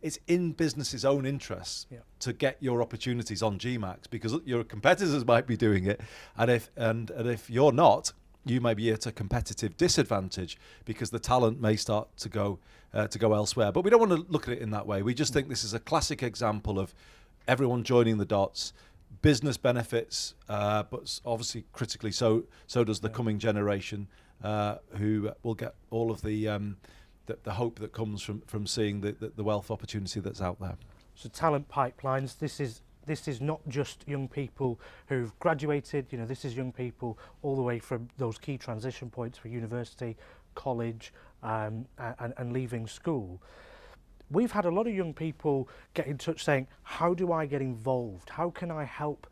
Speaker 2: it's in business's own interests to get your opportunities on GMAX, because your competitors might be doing it, and if you're not, you may be at a competitive disadvantage because the talent may start to go elsewhere. But we don't want to look at it in that way. We just think this is a classic example of everyone joining the dots. Business benefits, but obviously critically so does the coming generation, who will get all of the hope that comes from seeing the wealth opportunity that's out there.
Speaker 1: So talent pipelines, this is not just young people who've graduated, this is young people all the way from those key transition points for university, college, and leaving school. We've had a lot of young people get in touch saying, how do I get involved? How can I help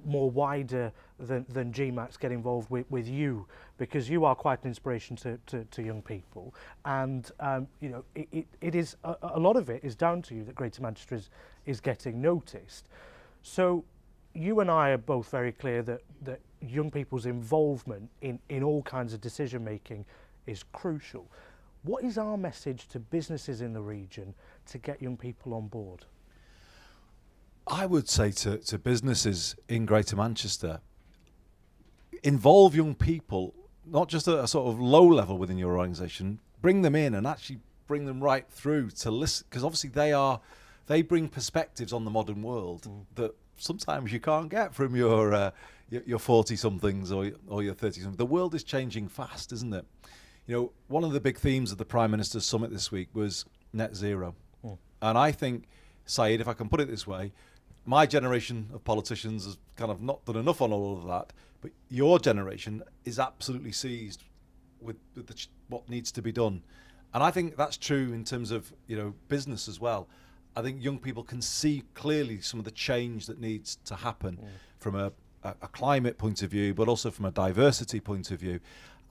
Speaker 1: more wider than GMAX get involved with you? Because you are quite an inspiration to young people. And, it is a lot of it is down to you that Greater Manchester is getting noticed. So you and I are both very clear that young people's involvement in all kinds of decision making is crucial. What is our message to businesses in the region to get young people on board?
Speaker 2: I would say to businesses in Greater Manchester, involve young people, not just at a sort of low level within your organisation, bring them in and actually bring them right through to listen, because obviously they bring perspectives on the modern world that sometimes you can't get from your 40-somethings or your 30-somethings. The world is changing fast, isn't it? One of the big themes of the Prime Minister's Summit this week was net zero. And I think, Saeed, if I can put it this way, my generation of politicians has kind of not done enough on all of that, but your generation is absolutely seized with what needs to be done. And I think that's true in terms of business as well. I think young people can see clearly some of the change that needs to happen from a climate point of view, but also from a diversity point of view.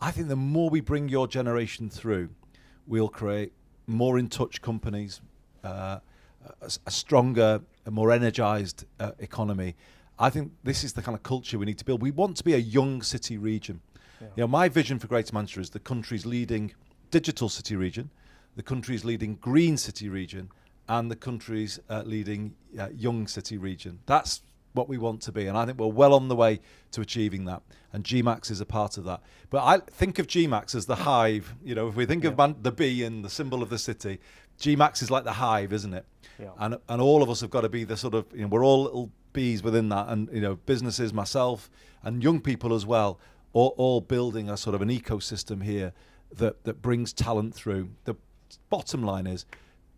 Speaker 2: I think the more we bring your generation through, we'll create more in touch companies, a stronger, a more energised economy. I think this is the kind of culture we need to build. We want to be a young city region. My vision for Greater Manchester is the country's leading digital city region, the country's leading green city region, and the country's leading young city region. That's what we want to be, and I think we're well on the way to achieving that, and GMAX is a part of that. But I think of GMAX as the hive. If we think of the bee and the symbol of the city, GMAX is like the hive, isn't it? And all of us have got to be the sort of, we're all little bees within that, and businesses, myself, and young people as well, all building a sort of an ecosystem here that brings talent through. The bottom line is,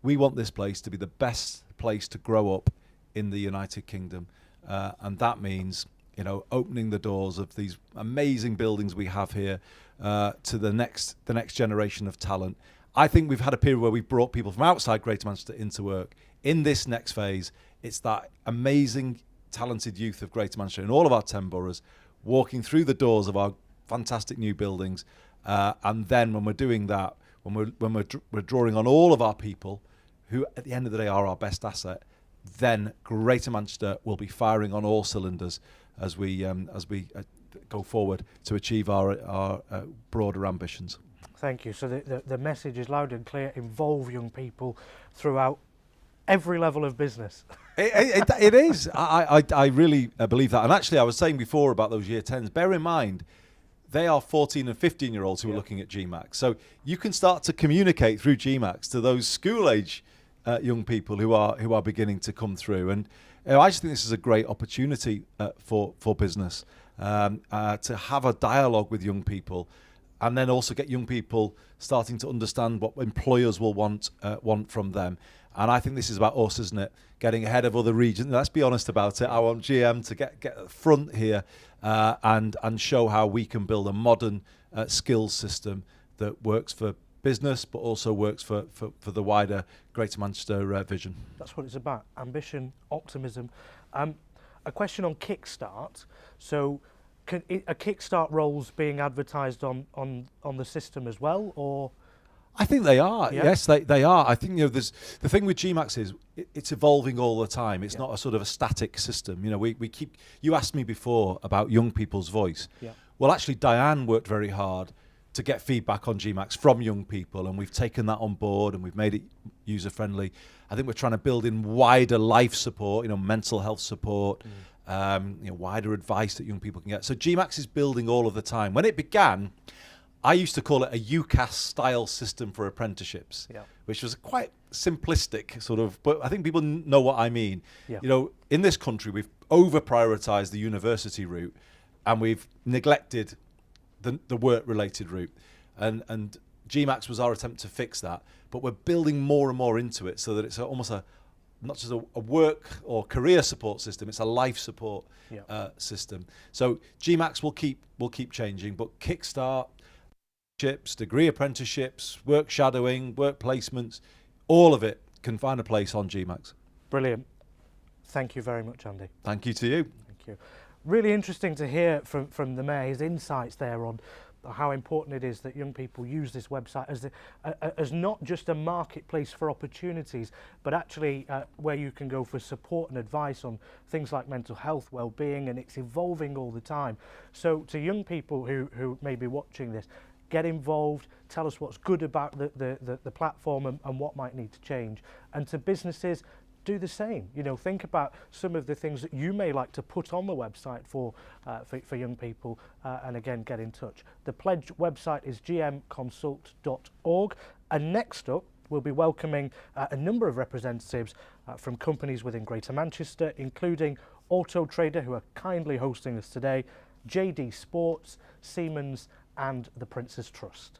Speaker 2: we want this place to be the best place to grow up in the United Kingdom. And that means, opening the doors of these amazing buildings we have here to the next generation of talent. I think we've had a period where we've brought people from outside Greater Manchester into work. In this next phase, it's that amazing, talented youth of Greater Manchester in all of our 10 boroughs walking through the doors of our fantastic new buildings. And then when we're doing that, when we're drawing on all of our people, who at the end of the day are our best asset, then Greater Manchester will be firing on all cylinders as we go forward to achieve our broader ambitions.
Speaker 1: Thank you. So the message is loud and clear: involve young people throughout every level of business.
Speaker 2: It is. I really believe that. And actually, I was saying before about those year 10s, bear in mind, they are 14 and 15-year-olds who are looking at GMAX. So you can start to communicate through GMAX to those school-age young people who are beginning to come through. And I just think this is a great opportunity for business to have a dialogue with young people, and then also get young people starting to understand what employers will want from them. And I think this is about us, isn't it? Getting ahead of other regions. Let's be honest about it. I want GM to get at the front here and show how we can build a modern skills system that works for business, but also works for the wider Greater Manchester vision. That's
Speaker 1: what it's about: ambition, optimism. A question on Kickstart. So Are Kickstart roles being advertised on the system as well, or?
Speaker 2: I think they are.
Speaker 1: Yeah.
Speaker 2: Yes, they are. I think there's the thing with GMAX is it's evolving all the time. It's
Speaker 1: Yeah.
Speaker 2: not a sort of a static system. We keep. You asked me before about young people's voice.
Speaker 1: Yeah.
Speaker 2: Well, actually, Diane worked very hard to get feedback on GMAX from young people, and we've taken that on board and we've made it user friendly. I think we're trying to build in wider life support, mental health support, wider advice that young people can get. So GMAX is building all of the time. When it began, I used to call it a UCAS style system for apprenticeships, which was quite simplistic sort of, but I think people know what I mean.
Speaker 1: Yeah.
Speaker 2: In this country, we've over prioritized the university route and we've neglected the work-related route, and GMAX was our attempt to fix that. But we're building more and more into it so that it's almost not just a work or career support system; it's a life support system. So GMAX will keep changing, but Kickstart, degree apprenticeships, work shadowing, work placements, all of it can find a place on GMAX.
Speaker 1: Brilliant. Thank you very much, Andy.
Speaker 2: Thank you to you.
Speaker 1: Thank you. Really interesting to hear from the Mayor, his insights there on how important it is that young people use this website as not just a marketplace for opportunities, but actually where you can go for support and advice on things like mental health, well-being, and it's evolving all the time. So to young people who may be watching this, get involved, tell us what's good about the platform and what might need to change. And to businesses, do the same. Think about some of the things that you may like to put on the website for young people, and again, get in touch. The pledge website is gmconsult.org, and next up, we'll be welcoming a number of representatives from companies within Greater Manchester, including Auto Trader, who are kindly hosting us today, JD Sports, Siemens, and the Prince's Trust.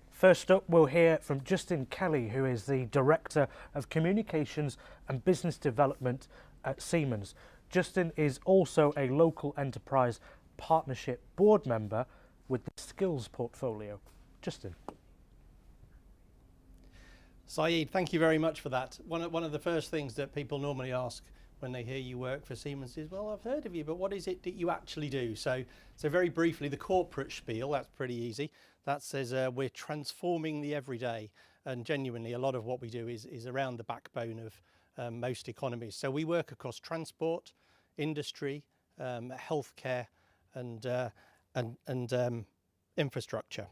Speaker 1: First up, we'll hear from Justin Kelly, who is the Director of Communications and Business Development at Siemens. Justin is also a local enterprise partnership board member with the Skills Portfolio. Justin.
Speaker 6: Saeed, thank you very much for that. One of the first things that people normally ask when they hear you work for Siemens is, well, I've heard of you, but what is it that you actually do? So very briefly, the corporate spiel, that's pretty easy. That says we're transforming the everyday, and genuinely a lot of what we do is around the backbone of most economies. So we work across transport, industry, healthcare, and infrastructure.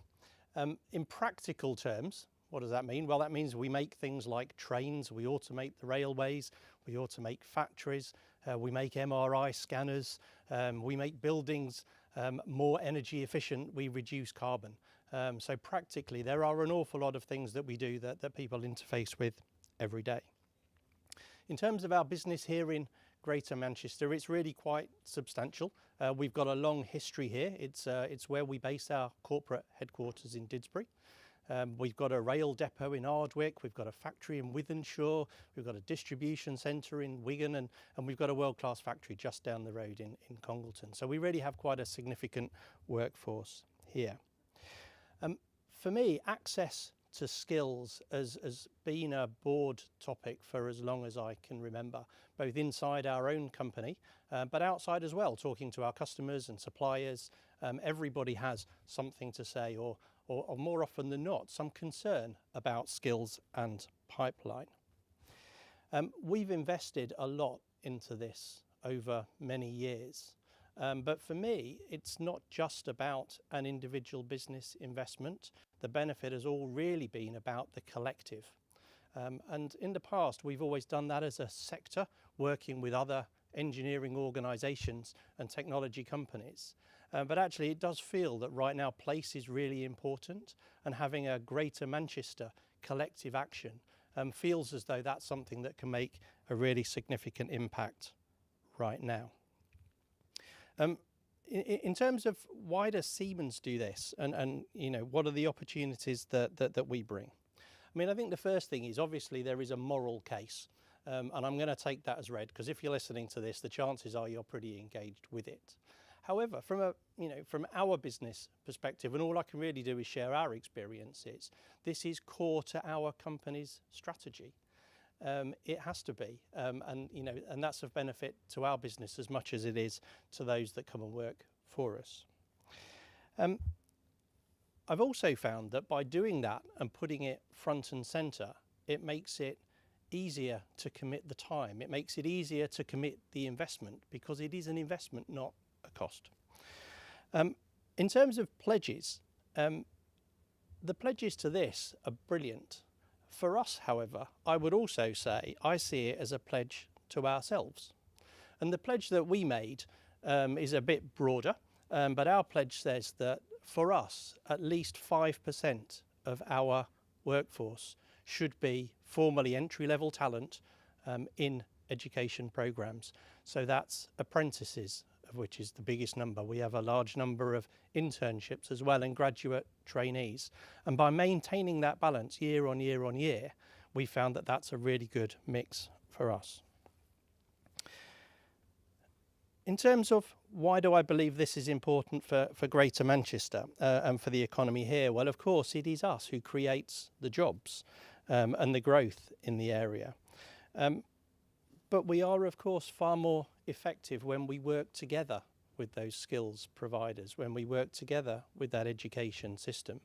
Speaker 6: In practical terms, what does that mean? Well, that means we make things like trains, we automate the railways, we automate factories, we make MRI scanners, we make buildings more energy efficient, we reduce carbon. So practically, there are an awful lot of things that we do that people interface with every day. In terms of our business here in Greater Manchester, it's really quite substantial. We've got a long history here. It's where we base our corporate headquarters in Didsbury. We've got a rail depot in Ardwick, we've got a factory in Wythenshawe, we've got a distribution centre in Wigan, and we've got a world-class factory just down the road in Congleton. So we really have quite a significant workforce here. For me, access to skills has been a board topic for as long as I can remember, both inside our own company, but outside as well, talking to our customers and suppliers. Everybody has something to say, or more often than not, some concern about skills and pipeline. We've invested a lot into this over many years. But for me, it's not just about an individual business investment. The benefit has all really been about the collective. And in the past, we've always done that as a sector, working with other engineering organisations and technology companies. But actually, it does feel that right now place is really important, and having a Greater Manchester collective action feels as though that's something that can make a really significant impact right now. In terms of why does Siemens do this, and you know, what are the opportunities that we bring? I mean, I think the first thing is obviously there is a moral case, and I'm going to take that as read, because if you're listening to this, the chances are you're pretty engaged with it. However, from our business perspective, and all I can really do is share our experiences, this is core to our company's strategy. It has to be, and that's of benefit to our business as much as it is to those that come and work for us. I've also found that by doing that and putting it front and centre, it makes it easier to commit the time. It makes it easier to commit the investment, because it is an investment, not a cost. In terms of pledges, the pledges to this are brilliant. For us, however, I would also say I see it as a pledge to ourselves. And the pledge that we made is a bit broader, but our pledge says that for us, at least 5% of our workforce should be formally entry-level talent in education programmes. So that's apprentices, of which is the biggest number. We have a large number of internships as well, and graduate trainees. And by maintaining that balance year on year on year, we found that that's a really good mix for us. In terms of why do I believe this is important for Greater Manchester and for the economy here? Well, of course, it is us who creates the jobs and the growth in the area. But we are, of course, far more effective when we work together with those skills providers, when we work together with that education system.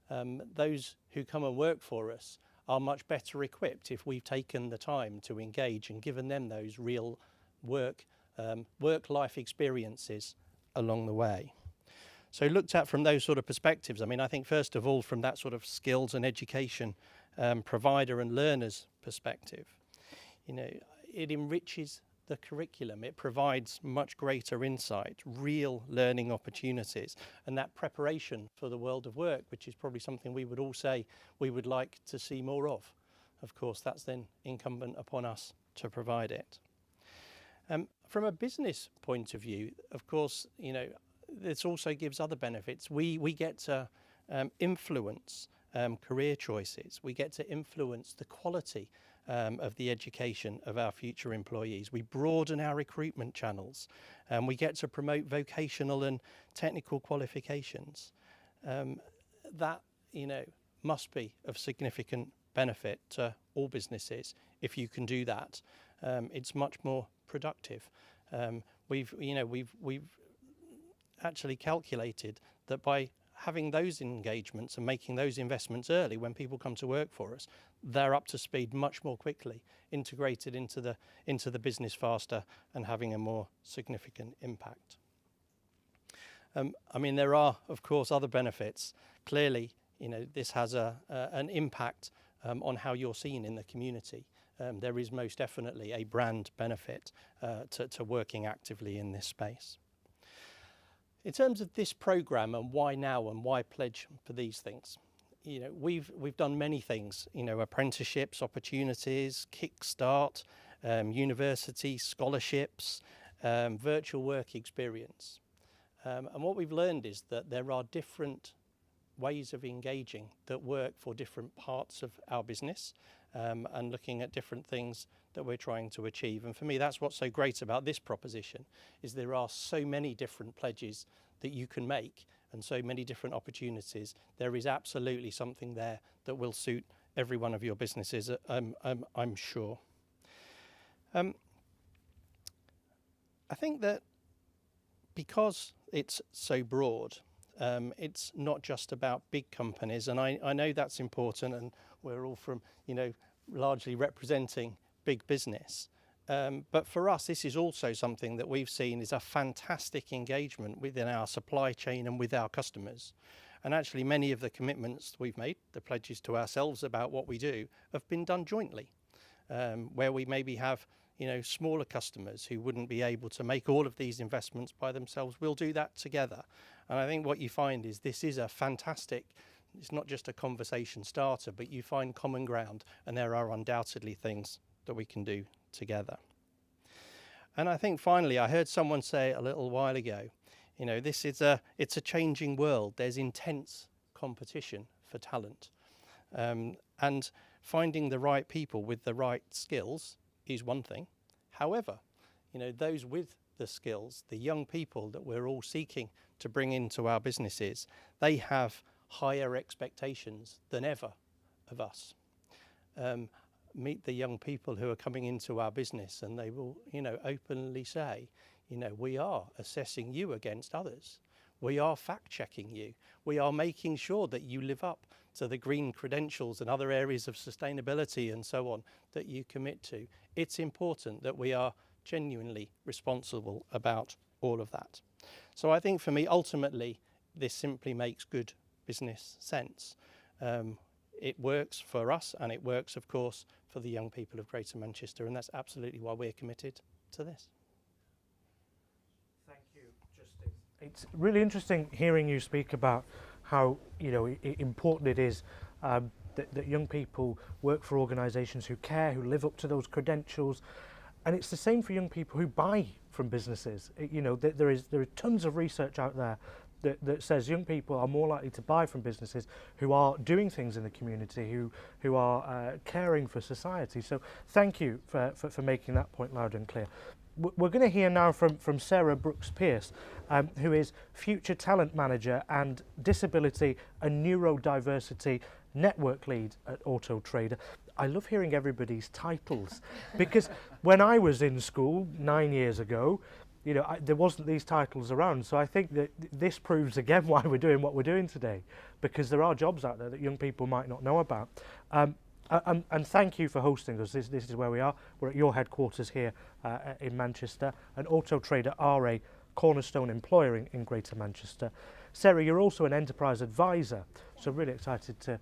Speaker 6: Those who come and work for us are much better equipped if we've taken the time to engage and given them those real work-life experiences along the way. So looked at from those sort of perspectives, I mean, I think first of all from that sort of skills and education provider and learners perspective, you know, it enriches the curriculum. It provides much greater insight, real learning opportunities, and that preparation for the world of work, which is probably something we would all say we would like to see more of. Of course, that's then incumbent upon us to provide it. From a business point of view, of course, you know, this also gives other benefits. We get to influence career choices. We get to influence the quality of the education of our future employees. We broaden our recruitment channels, and we get to promote vocational and technical qualifications. That, you know, must be of significant benefit to all businesses. If you can do that, it's much more productive. We've actually calculated that by having those engagements and making those investments early, when people come to work for us, they're up to speed much more quickly, integrated into the business faster, and having a more significant impact. I mean, there are, of course, other benefits. Clearly, you know, this has an impact on how you're seen in the community. There is most definitely a brand benefit to working actively in this space. In terms of this programme and why now and why pledge for these things, you know, we've done many things, you know, apprenticeships, opportunities, Kickstart, university scholarships, virtual work experience. And what we've learned is that there are different ways of engaging that work for different parts of our business, and looking at different things that we're trying to achieve. And for me, that's what's so great about this proposition, is there are so many different pledges that you can make and so many different opportunities. There is absolutely something there that will suit every one of your businesses, I'm sure. I think that because it's so broad, it's not just about big companies, and I know that's important, and we're all from, largely representing big business. But for us, this is also something that we've seen is a fantastic engagement within our supply chain and with our customers. And actually, many of the commitments we've made, the pledges to ourselves about what we do, have been done jointly, where we maybe have smaller customers who wouldn't be able to make all of these investments by themselves. We'll do that together. And I think what you find is this is a fantastic, it's not just a conversation starter, but you find common ground, and there are undoubtedly things that we can do together. And I think finally, I heard someone say a little while ago, it's a changing world. There's intense competition for talent. And finding the right people with the right skills is one thing. However, those with the skills, the young people that we're all seeking to bring into our businesses, they have higher expectations than ever of us. Meet the young people who are coming into our business, and they will, openly say, we are assessing you against others. We are fact-checking you. We are making sure that you live up to the green credentials and other areas of sustainability and so on that you commit to. It's important that we are genuinely responsible about all of that. So I think for me, ultimately, this simply makes good business sense. It works for us, and it works, of course, for the young people of Greater Manchester, and that's absolutely why we're committed to this.
Speaker 1: Thank you, Justin. It's really interesting hearing you speak about how important it is that young people work for organisations who care, who live up to those credentials, and it's the same for young people who buy from businesses. There are tons of research out there that says young people are more likely to buy from businesses who are doing things in the community, who are caring for society. So thank you for making that point loud and clear. We're going to hear now from Sarah Brooks-Pierce, who is Future Talent Manager and Disability and Neurodiversity Network Lead at Auto Trader. I love hearing everybody's titles because when I was in school 9 years ago, there wasn't these titles around. So I think that this proves again why we're doing what we're doing today, because there are jobs out there that young people might not know about. And thank you for hosting us. This is where we are. We're at your headquarters here in Manchester, and Auto Trader are a cornerstone employer in Greater Manchester. Sarah, you're also an enterprise advisor, so really excited to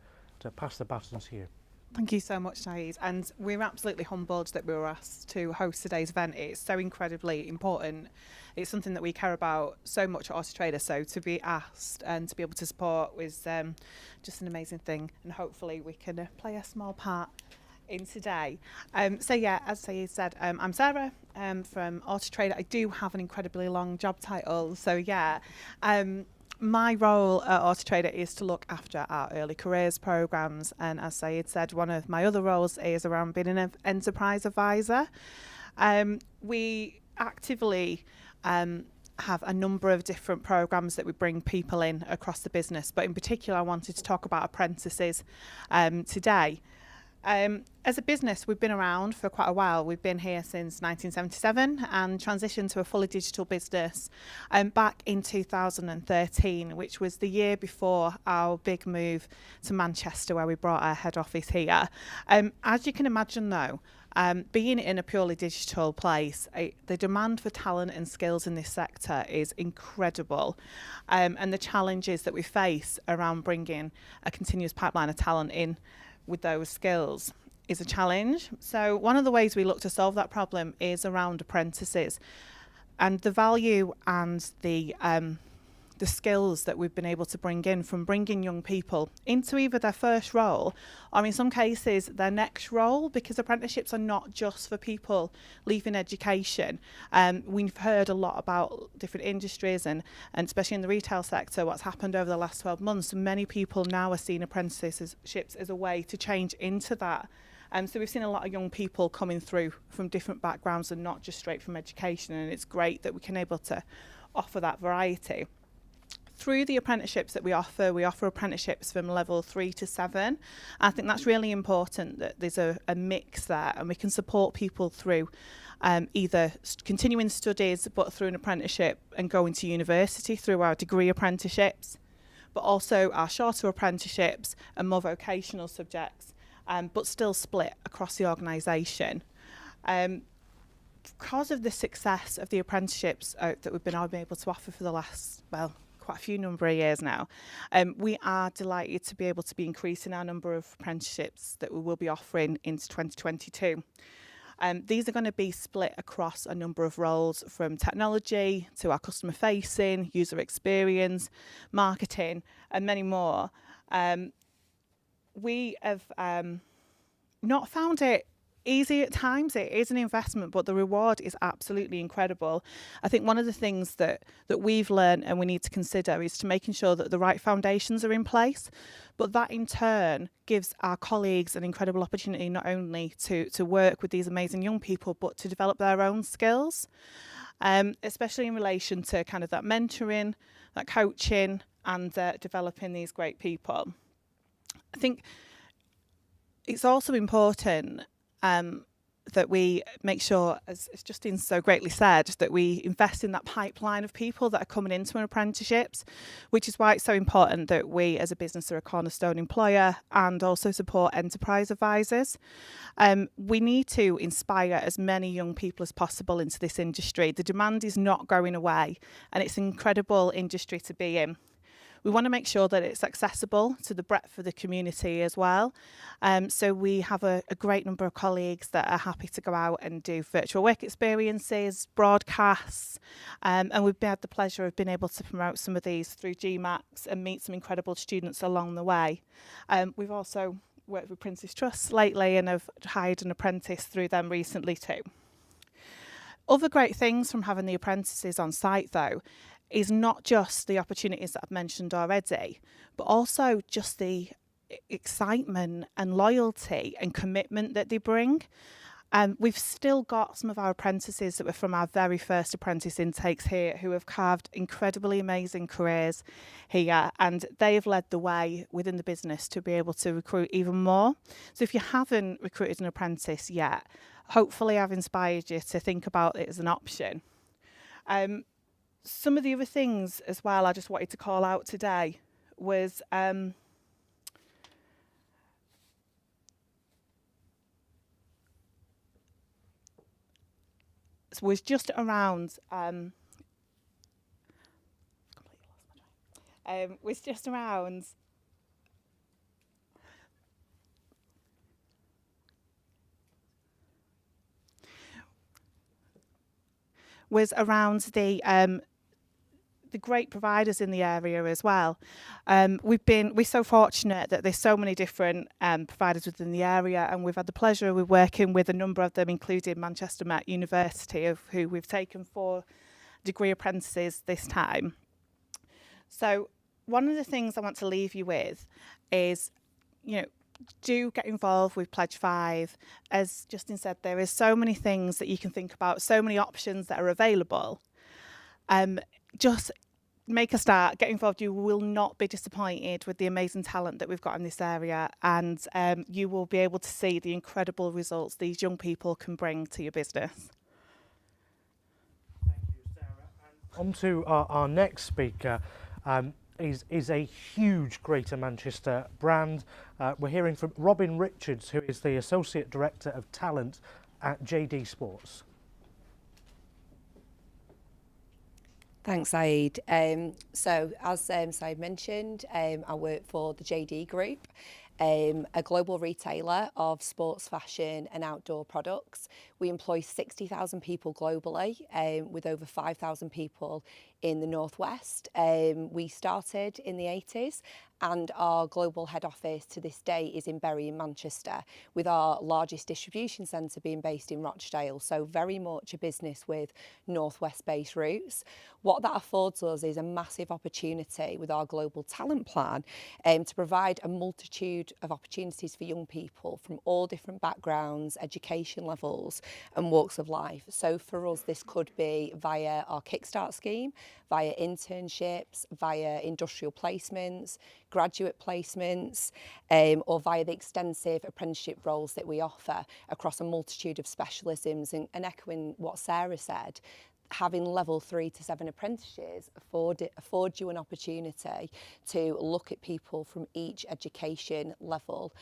Speaker 1: pass the batons to you.
Speaker 7: Thank you so much, Saeed, and we're absolutely humbled that we were asked to host today's event. It's so incredibly important. It's something that we care about so much at Auto Trader, so to be asked and to be able to support was just an amazing thing, and hopefully we can play a small part in today. So yeah, as Saeed said, I'm Sarah from Auto Trader. I do have an incredibly long job title, so yeah. My role at Auto Trader is to look after our early careers programmes, and as Saeed said, one of my other roles is around being an enterprise advisor. We actively have a number of different programmes that we bring people in across the business, but in particular I wanted to talk about apprentices today. As a business, we've been around for quite a while. We've been here since 1977 and transitioned to a fully digital business back in 2013, which was the year before our big move to Manchester, where we brought our head office here. As you can imagine though, being in a purely digital place, the demand for talent and skills in this sector is incredible, and the challenges that we face around bringing a continuous pipeline of talent in with those skills is a challenge. So one of the ways we look to solve that problem is around apprentices, and the value and the the skills that we've been able to bring in, from bringing young people into either their first role or in some cases their next role, because apprenticeships are not just for people leaving education. We've heard a lot about different industries and especially in the retail sector, what's happened over the last 12 months. Many people now are seeing apprenticeships as a way to change into that. So we've seen a lot of young people coming through from different backgrounds and not just straight from education, and it's great that we can able to offer that variety. Through the apprenticeships that we offer apprenticeships from level 3 to 7. I think that's really important, that there's a mix there, and we can support people through either continuing studies but through an apprenticeship and going to university through our degree apprenticeships, but also our shorter apprenticeships and more vocational subjects, but still split across the organisation. Because of the success of the apprenticeships that we've been able to offer for the last, well, quite a few number of years now, we are delighted to be able to be increasing our number of apprenticeships that we will be offering into 2022. These are going to be split across a number of roles, from technology to our customer facing, user experience, marketing and many more. We have not found it easy at times. It is an investment, but the reward is absolutely incredible. I think one of the things that we've learned and we need to consider is to making sure that the right foundations are in place, but that in turn gives our colleagues an incredible opportunity not only to work with these amazing young people, but to develop their own skills, especially in relation to kind of that mentoring, that coaching and developing these great people. I think it's also important that we make sure, as Justine so greatly said, that we invest in that pipeline of people that are coming into our apprenticeships, which is why it's so important that we as a business are a cornerstone employer and also support enterprise advisors. We need to inspire as many young people as possible into this industry. The demand is not going away, and it's an incredible industry to be in. We want to make sure that it's accessible to the breadth of the community as well. So we have a great number of colleagues that are happy to go out and do virtual work experiences, broadcasts, and we've had the pleasure of being able to promote some of these through GMAX and meet some incredible students along the way. We've also worked with Prince's Trust lately and have hired an apprentice through them recently too. Other great things from having the apprentices on site though is not just the opportunities that I've mentioned already, but also just the excitement and loyalty and commitment that they bring. We've still got some of our apprentices that were from our very first apprentice intakes here who have carved incredibly amazing careers here, and they have led the way within the business to be able to recruit even more. So if you haven't recruited an apprentice yet, hopefully I've inspired you to think about it as an option. Some of the other things as well I just wanted to call out today was just around the great providers in the area as well. We're so fortunate that there's so many different providers within the area, and we've had the pleasure of working with a number of them, including Manchester Met University, of who we've taken 4 degree apprentices this time. So one of the things I want to leave you with is, do get involved with Pledge 5. As Justin said, there is so many things that you can think about, so many options that are available. Just make a start, get involved. You will not be disappointed with the amazing talent that we've got in this area, and you will be able to see the incredible results these young people can bring to your business.
Speaker 1: Thank you, Sarah. And on to our next speaker. Is a huge Greater Manchester brand. We're hearing from Robin Richards, who is the Associate Director of Talent at JD Sports.
Speaker 8: Thanks, Saeed. So, as Saeed mentioned, I work for the JD Group, a global retailer of sports, fashion and outdoor products. We employ 60,000 people globally, with over 5,000 people in the Northwest. We started in the 80s, and our global head office to this day is in Bury in Manchester, with our largest distribution centre being based in Rochdale, so very much a business with Northwest based roots. What that affords us is a massive opportunity with our global talent plan to provide a multitude of opportunities for young people from all different backgrounds, education levels and walks of life. So for us, this could be via our Kickstart scheme, via internships, via industrial placements, graduate placements, or via the extensive apprenticeship roles that we offer across a multitude of specialisms. And echoing what Sarah said, having level 3 to 7 apprentices afford you an opportunity to look at people from each education level.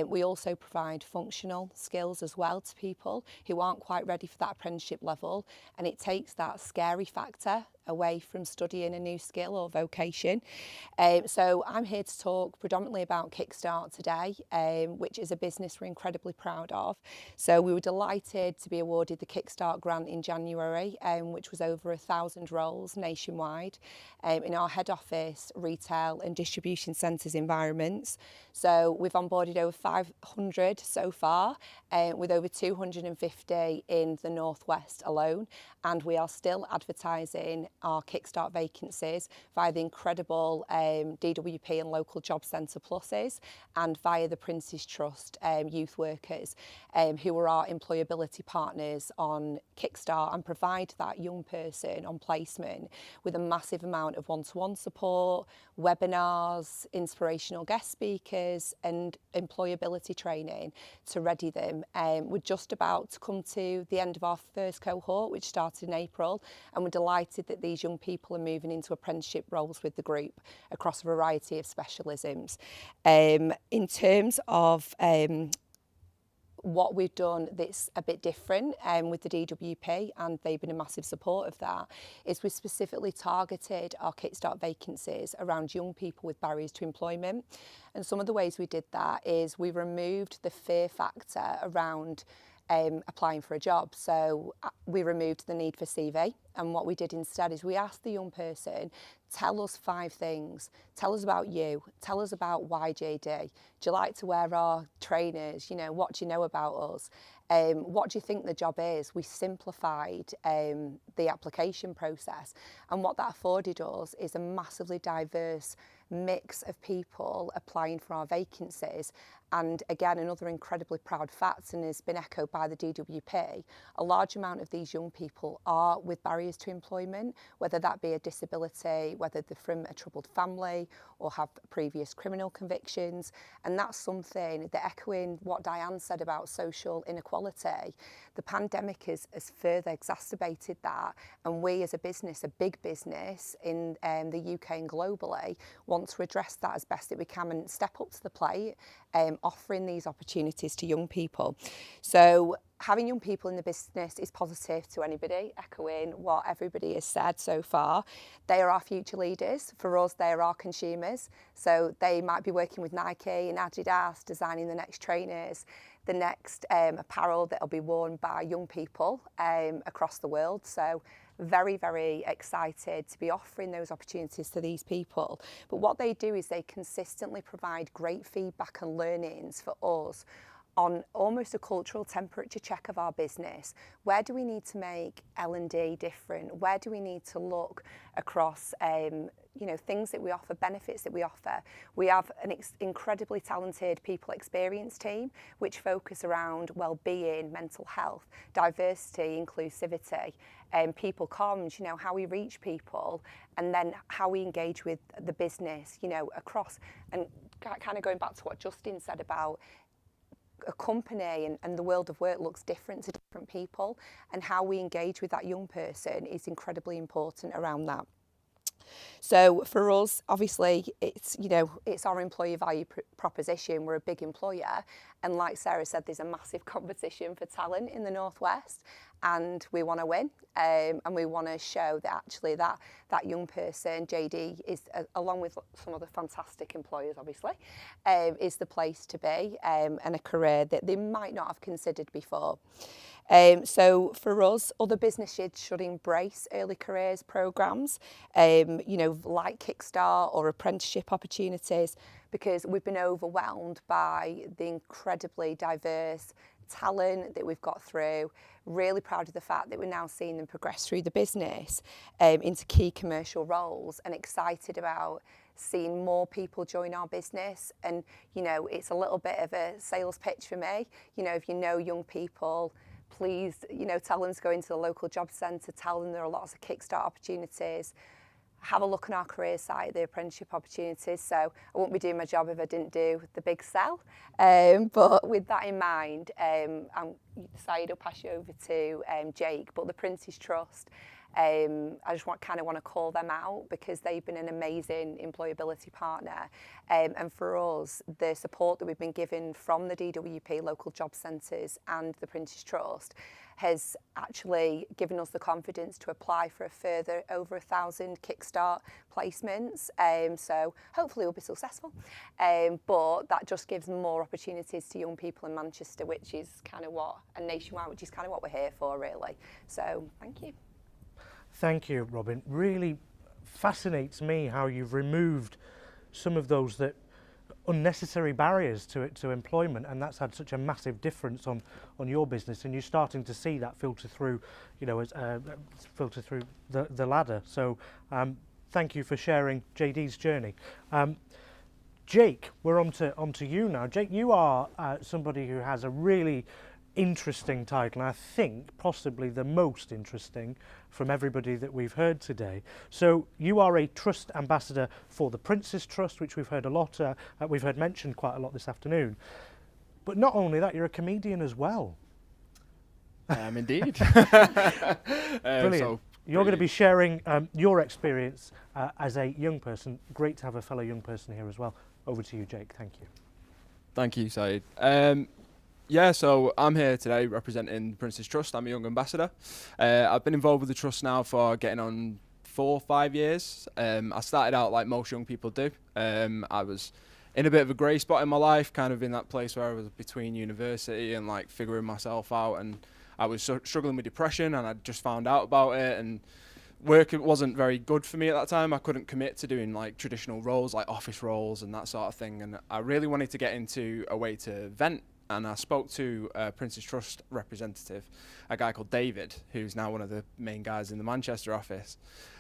Speaker 8: We also provide functional skills as well to people who aren't quite ready for that apprenticeship level, and it takes that scary factor away from studying a new skill or vocation. So I'm here to talk predominantly about Kickstart today, which is a business we're incredibly proud of. So we were delighted to be awarded the Kickstart Grant in January, which was over 1,000 roles nationwide in our head office, retail and distribution centres environments. So we've onboarded over 500 so far, with over 250 in the Northwest alone, and we are still advertising our Kickstart vacancies via the incredible DWP and local job centre pluses, and via the Prince's Trust youth workers, who are our employability partners on Kickstart and provide that young person on placement with a massive amount of one-to-one support, webinars, inspirational guest speakers and employability training to ready them. We're just about to come to the end of our first cohort, which started in April, and we're delighted that these young people are moving into apprenticeship roles with the group across a variety of specialisms. In terms of what we've done that's a bit different with the DWP, and they've been a massive support of that, is we specifically targeted our Kickstart vacancies around young people with barriers to employment. And some of the ways we did that is we removed the fear factor around applying for a job. So we removed the need for CV, and what we did instead is we asked the young person, tell us 5 things. Tell us about you. Tell us about YJD. Do you like to wear our trainers? You know, what do you know about us? What do you think the job is? We simplified the application process, and what that afforded us is a massively diverse mix of people applying for our vacancies. And again, another incredibly proud fact, and has been echoed by the DWP, a large amount of these young people are with barriers to employment, whether that be a disability, whether they're from a troubled family or have previous criminal convictions. And that's something that, echoing what Diane said about social inequality, the pandemic has further exacerbated that. And we as a business, a big business in the UK and globally, want to address that as best that we can and step up to the plate, offering these opportunities to young people. So having young people in the business is positive to anybody, echoing what everybody has said so far. They are our future leaders. For us, they are our consumers. So they might be working with Nike and Adidas, designing the next trainers, the next apparel that will be worn by young people across the world. So very, very excited to be offering those opportunities to these people. But what they do is they consistently provide great feedback and learnings for us on almost a cultural temperature check of our business. Where do we need to make L&D different? Where do we need to look across things that we offer, benefits that we offer? We have an incredibly talented people experience team which focus around well-being, mental health, diversity, inclusivity, people comms, how we reach people, and then how we engage with the business, across. And kind of going back to what Justin said about a company and the world of work looks different to different people, and how we engage with that young person is incredibly important around that. So for us, obviously, it's our employee value proposition. We're a big employer, and like Sarah said, there's a massive competition for talent in the Northwest, and we want to win, and we want to show that actually that young person, JD, is along with some other fantastic employers, obviously, is the place to be, and a career that they might not have considered before. So for us, other businesses should embrace early careers programmes, like Kickstart or apprenticeship opportunities, because we've been overwhelmed by the incredibly diverse talent that we've got through. Really proud of the fact that we're now seeing them progress through the business into key commercial roles, and excited about seeing more people join our business. And it's a little bit of a sales pitch for me. If you know young people, please tell them to go into the local job centre, tell them there are lots of Kickstart opportunities. Have a look on our career site, the apprenticeship opportunities. So I wouldn't be doing my job if I didn't do the big sell. But with that in mind, Saeed, I'll pass you over to Jake. But the Prince's Trust, I just want to call them out, because they've been an amazing employability partner. And for us, the support that we've been given from the DWP local job centres and the Prince's Trust has actually given us the confidence to apply for a further over 1,000 Kickstart placements. So hopefully we'll be successful. But that just gives more opportunities to young people in Manchester, which is and nationwide, which is what we're here for, really. So thank you.
Speaker 1: Thank you, Robin. Really fascinates me how you've removed some of those unnecessary barriers to employment, and that's had such a massive difference on your business, and you're starting to see that filter through, filter through the ladder. So thank you for sharing JD's journey. Jake, we're on to you now. Jake, you are somebody who has a really interesting title, and I think possibly the most interesting from everybody that we've heard today. So you are a trust ambassador for the Prince's Trust, which we've heard a lot, we've heard mentioned quite a lot this afternoon. But not only that, you're a comedian as well.
Speaker 9: I am indeed.
Speaker 1: Brilliant. So you're going to be sharing your experience as a young person. Great to have a fellow young person here as well. Over to you, Jake. Thank you.
Speaker 9: Thank you, Saeed. Yeah, so I'm here today representing the Prince's Trust. I'm a young ambassador. I've been involved with the Trust now for getting on 4 or 5 years. I started out like most young people do. I was in a bit of a grey spot in my life, kind of in that place where I was between university and like figuring myself out, and I was struggling with depression, and I just found out about it, and work wasn't very good for me at that time. I couldn't commit to doing like traditional roles, like office roles and that sort of thing, and I really wanted to get into a way to vent. And I spoke to a Prince's Trust representative, a guy called David, who's now one of the main guys in the Manchester office.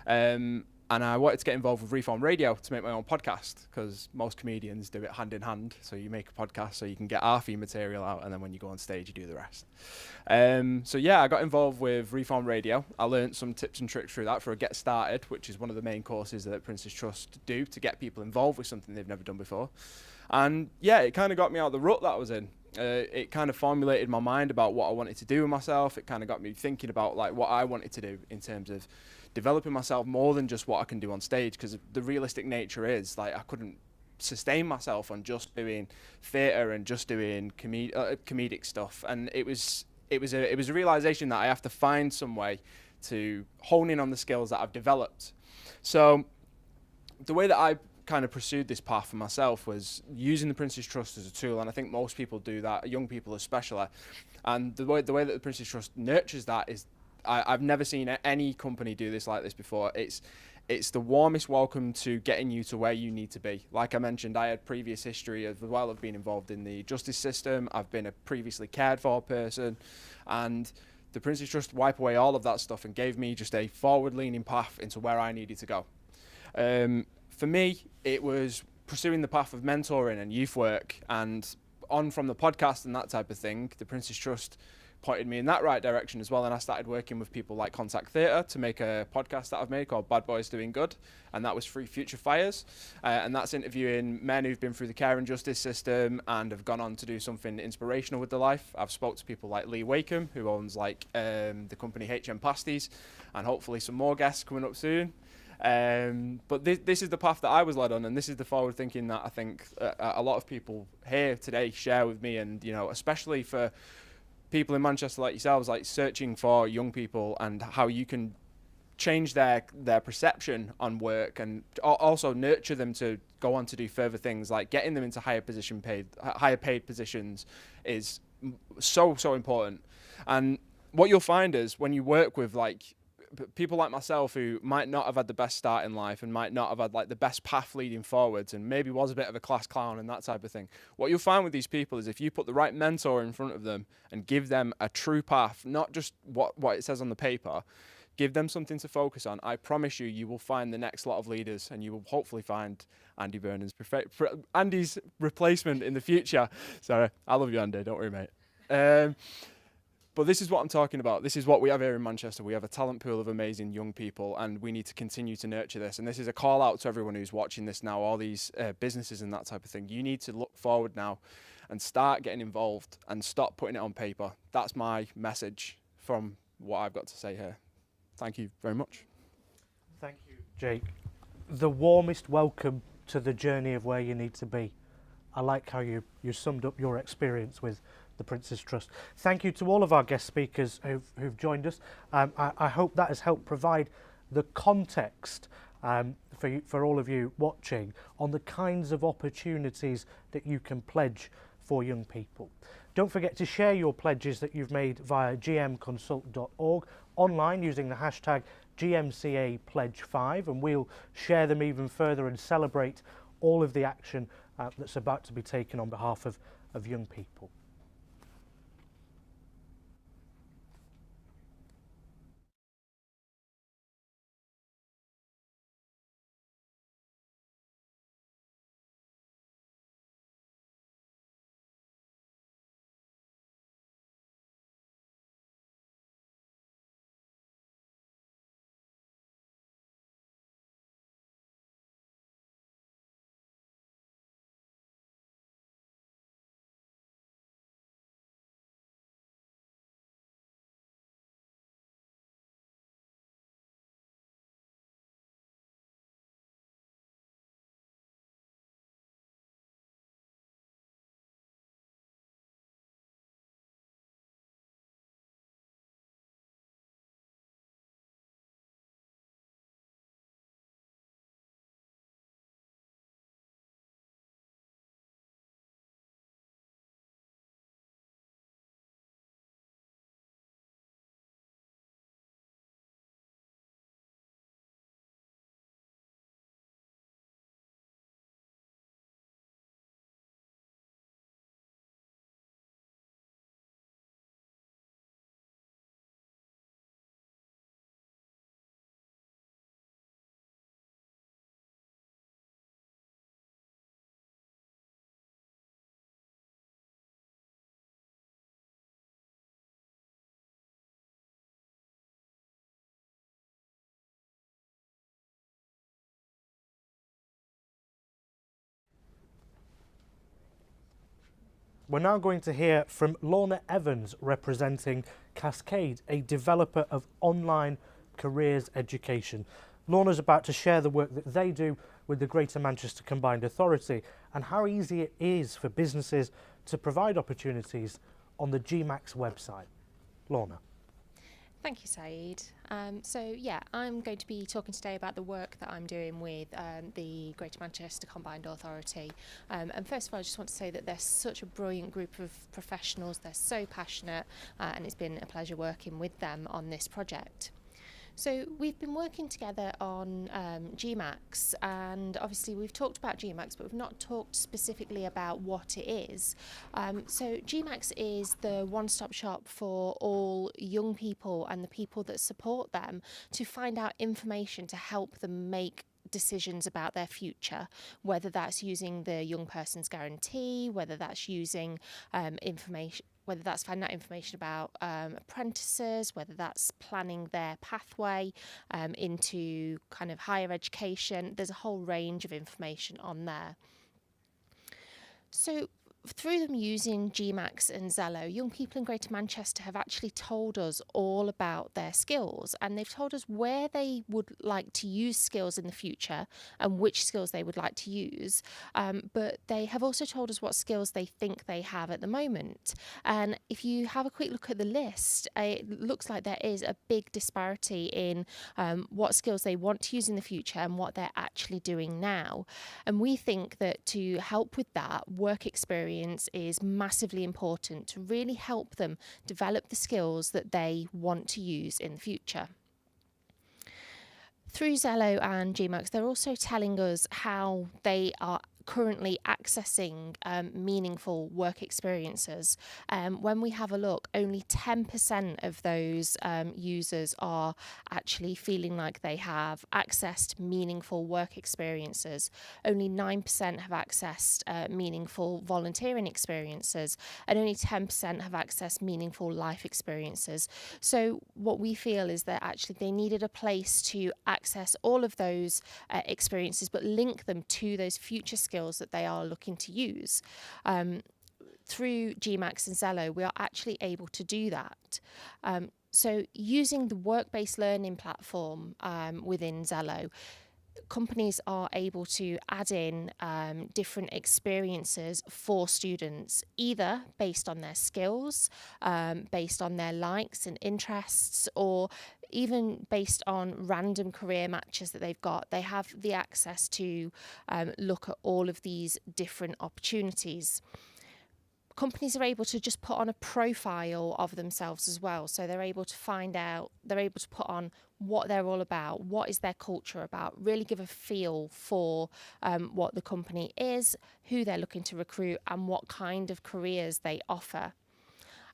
Speaker 9: And I wanted to get involved with Reform Radio to make my own podcast, because most comedians do it hand in hand. So you make a podcast so you can get half your material out, and then when you go on stage, you do the rest. So yeah, I got involved with Reform Radio. I learned some tips and tricks through that for a Get Started, which is one of the main courses that Prince's Trust do to get people involved with something they've never done before. And yeah, it kind of got me out of the rut that I was in. It kind of formulated my mind about what I wanted to do with myself. It kind of got me thinking about like what I wanted to do in terms of developing myself more than just what I can do on stage, because the realistic nature is like I couldn't sustain myself on just doing theatre and just doing comedic stuff. And it was a realization that I have to find some way to hone in on the skills that I've developed. So the way that I kind of pursued this path for myself was using the Prince's Trust as a tool, and I think most people do that, young people especially. And the way that the Prince's Trust nurtures that is, I've never seen any company do this like this before. It's the warmest welcome to getting you to where you need to be. Like I mentioned, I had previous history as well of being involved in the justice system. I've been a previously cared for person, and the Prince's Trust wiped away all of that stuff and gave me just a forward-leaning path into where I needed to go. For me, it was pursuing the path of mentoring and youth work, and on from the podcast and that type of thing, the Prince's Trust pointed me in that right direction as well, and I started working with people like Contact Theatre to make a podcast that I've made called Bad Boys Doing Good, and that was Free Future Fires, and that's interviewing men who've been through the care and justice system and have gone on to do something inspirational with their life. I've spoke to people like Lee Wakeham, who owns like the company HM Pasties, and hopefully some more guests coming up soon. But this is the path that I was led on, and this is the forward thinking that I think a lot of people here today share with me, and especially for people in Manchester like yourselves, like searching for young people and how you can change their perception on work, and also nurture them to go on to do further things, like getting them into higher paid positions is so important. And what you'll find is when you work with like people like myself who might not have had the best start in life and might not have had like the best path leading forwards and maybe was a bit of a class clown and that type of thing, what you'll find with these people is if you put the right mentor in front of them and give them a true path, not just what it says on the paper, give them something to focus on, I promise you, you will find the next lot of leaders and you will hopefully find Andy Burnham's Andy's replacement in the future. Sorry, I love you, Andy, don't worry, mate. But this is what I'm talking about. This is what we have here in Manchester. We have a talent pool of amazing young people, and we need to continue to nurture this. And this is a call out to everyone who's watching this now, all these businesses and that type of thing. You need to look forward now and start getting involved and stop putting it on paper. That's my message from what I've got to say here. Thank you very much.
Speaker 1: Thank you, Jake. The warmest welcome to the journey of where you need to be. I like how you summed up your experience with the Prince's Trust. Thank you to all of our guest speakers who've joined us. I hope that has helped provide the context for all of you watching on the kinds of opportunities that you can pledge for young people. Don't forget to share your pledges that you've made via gmconsult.org online using the hashtag GMCAPledge5, and we'll share them even further and celebrate all of the action that's about to be taken on behalf of young people. We're now going to hear from Lorna Evans, representing Cascade, a developer of online careers education. Lorna's about to share the work that they do with the Greater Manchester Combined Authority and how easy it is for businesses to provide opportunities on the GMAX website. Lorna.
Speaker 10: Thank you, Saeed. I'm going to be talking today about the work that I'm doing with the Greater Manchester Combined Authority. And first of all, I just want to say that they're such a brilliant group of professionals. They're so passionate, and it's been a pleasure working with them on this project. So we've been working together on GMAX, and obviously we've talked about GMAX, but we've not talked specifically about what it is. So GMAX is the one-stop shop for all young people and the people that support them to find out information to help them make decisions about their future, whether that's using the Young Person's Guarantee, whether that's using whether that's finding out information about apprentices, whether that's planning their pathway into kind of higher education. There's a whole range of information on there. So through them using GMAX and Zello, young people in Greater Manchester have actually told us all about their skills, and they've told us where they would like to use skills in the future and which skills they would like to use, but they have also told us what skills they think they have at the moment. And if you have a quick look at the list, it looks like there is a big disparity in what skills they want to use in the future and what they're actually doing now. And we think that to help with that, work experience experience is massively important to really help them develop the skills that they want to use in the future. Through Zello and GMAX, they're also telling us how they are currently accessing meaningful work experiences. When we have a look, only 10% of those users are actually feeling like they have accessed meaningful work experiences. Only 9% have accessed meaningful volunteering experiences, and only 10% have accessed meaningful life experiences. So what we feel is that actually they needed a place to access all of those experiences, but link them to those future skills that they are looking to use. Through GMAX and Zello, we are actually able to do that. So using the work-based learning platform within Zello, companies are able to add in different experiences for students, either based on their skills, based on their likes and interests, or even based on random career matches that they've got. They have the access to look at all of these different opportunities. Companies are able to just put on a profile of themselves as well. So they're able to find out, they're able to put on what they're all about, what is their culture about, really give a feel for what the company is, who they're looking to recruit, and what kind of careers they offer.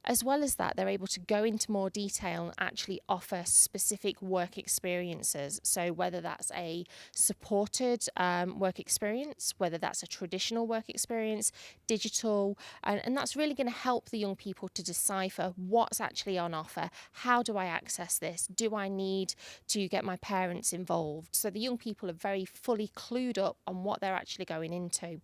Speaker 10: As well as that, they're able to go into more detail and actually offer specific work experiences. So whether that's a supported work experience, whether that's a traditional work experience, digital, and that's really going to help the young people to decipher what's actually on offer. How do I access this? Do I need to get my parents involved? So the young people are very fully clued up on what they're actually going into.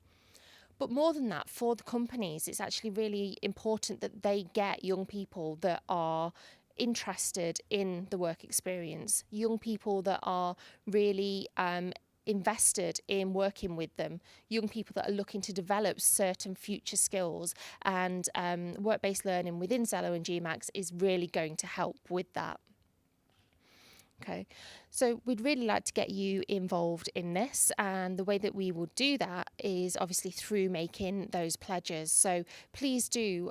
Speaker 10: But more than that, for the companies, it's actually really important that they get young people that are interested in the work experience, young people that are really invested in working with them, young people that are looking to develop certain future skills, and work-based learning within Zello and GMAX is really going to help with that. Okay, so we'd really like to get you involved in this, and the way that we will do that is obviously through making those pledges. So please do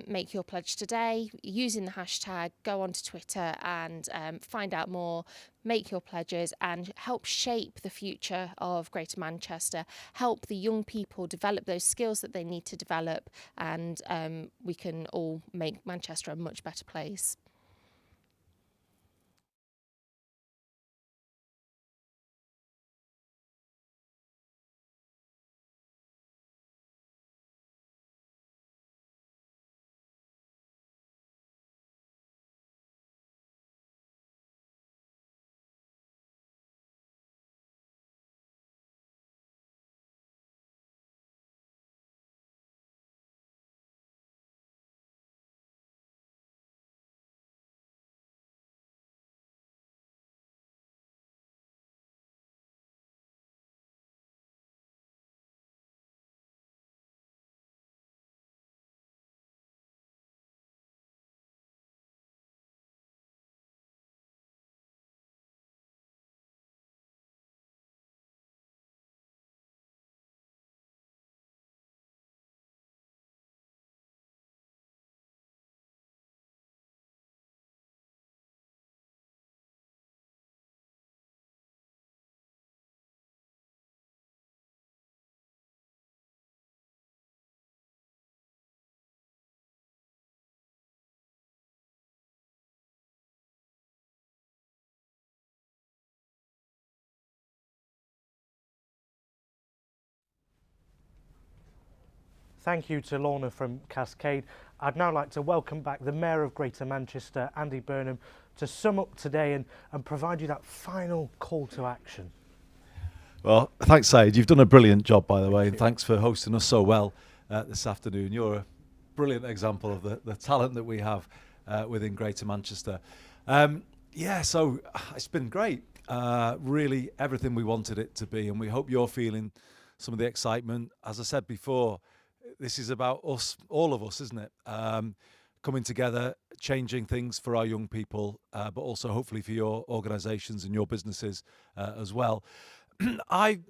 Speaker 10: make your pledge today using the hashtag, go onto Twitter and find out more, make your pledges and help shape the future of Greater Manchester, help the young people develop those skills that they need to develop, and we can all make Manchester a much better place.
Speaker 1: Thank you to Lorna from Cascade. I'd now like to welcome back the Mayor of Greater Manchester, Andy Burnham, to sum up today and provide you that final call to action.
Speaker 2: Well, thanks, Said. You've done a brilliant job, by the way. And thanks for hosting us so well this afternoon. You're a brilliant example of the talent that we have within Greater Manchester. Yeah, so it's been great. Really everything we wanted it to be, and we hope you're feeling some of the excitement. As I said before, this is about us, all of us, isn't it? Coming together, changing things for our young people, but also hopefully for your organisations and your businesses as well. I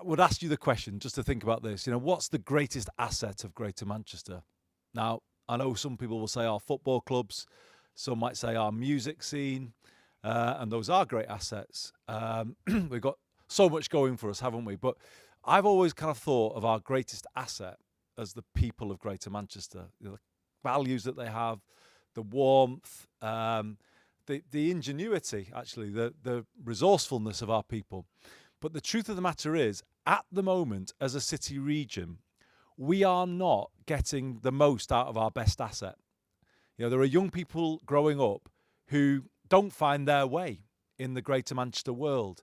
Speaker 2: would ask you the question, just to think about this, what's the greatest asset of Greater Manchester? Now, I know some people will say our football clubs, some might say our music scene, and those are great assets. We've got so much going for us, haven't we? But I've always kind of thought of our greatest asset as the people of Greater Manchester, the values that they have, the warmth, the ingenuity, actually, the resourcefulness of our people. But the truth of the matter is, at the moment, as a city region, we are not getting the most out of our best asset. There are young people growing up who don't find their way in the Greater Manchester world.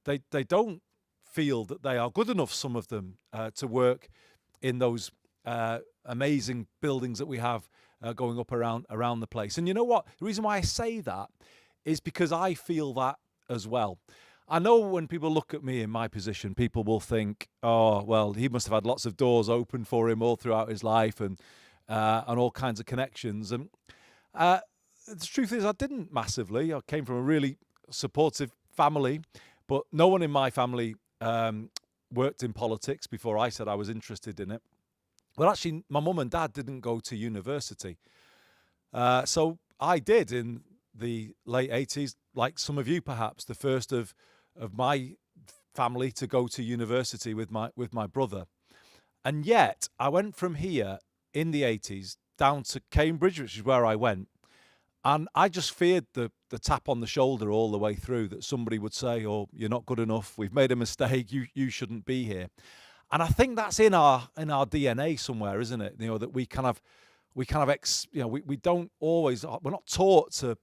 Speaker 2: They don't feel that they are good enough, some of them, to work in those amazing buildings that we have going up around the place. And you know what? The reason why I say that is because I feel that as well. I know when people look at me in my position, people will think, oh, well, he must have had lots of doors open for him all throughout his life and all kinds of connections. And the truth is, I didn't massively. I came from a really supportive family, but no one in my family worked in politics before I said I was interested in it. Well, actually, my mum and dad didn't go to university. So I did in the late 80s, like some of you perhaps, the first of my family to go to university with my brother. And yet I went from here in the 80s down to Cambridge, which is where I went. And I just feared the tap on the shoulder all the way through, that somebody would say, oh, you're not good enough, we've made a mistake, you shouldn't be here. And I think that's in our DNA somewhere, isn't it? That we don't always, we're not taught to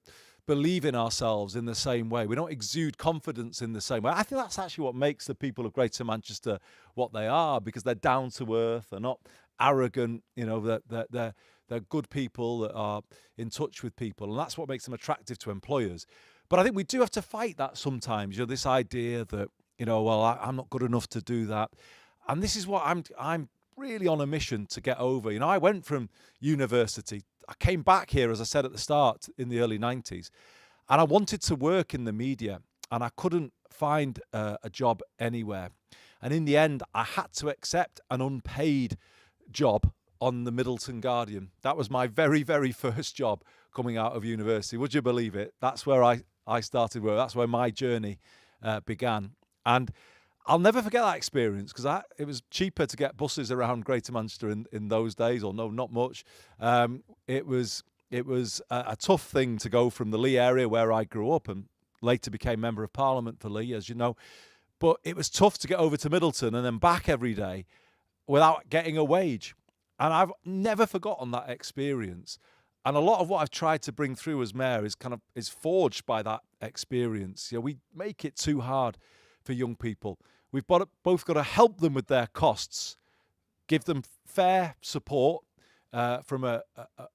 Speaker 2: believe in ourselves in the same way. We don't exude confidence in the same way. I think that's actually what makes the people of Greater Manchester what they are, because they're down to earth, they're not arrogant, they're good people that are in touch with people, and that's what makes them attractive to employers. But I think we do have to fight that sometimes, this idea that, I'm not good enough to do that. And this is what I'm really on a mission to get over. I went from university. I came back here, as I said at the start, in the early 90s, and I wanted to work in the media, and I couldn't find a job anywhere. And in the end, I had to accept an unpaid job on the Middleton Guardian. That was my very, very first job coming out of university. Would you believe it? That's where I started work. That's where my journey began. And I'll never forget that experience, because it was cheaper to get buses around Greater Manchester in those days, or no, not much. It was a tough thing to go from the Lee area where I grew up and later became Member of Parliament for Lee, as you know. But it was tough to get over to Middleton and then back every day without getting a wage. And I've never forgotten that experience. And a lot of what I've tried to bring through as mayor is forged by that experience. We make it too hard for young people. We've both got to help them with their costs, give them fair support from a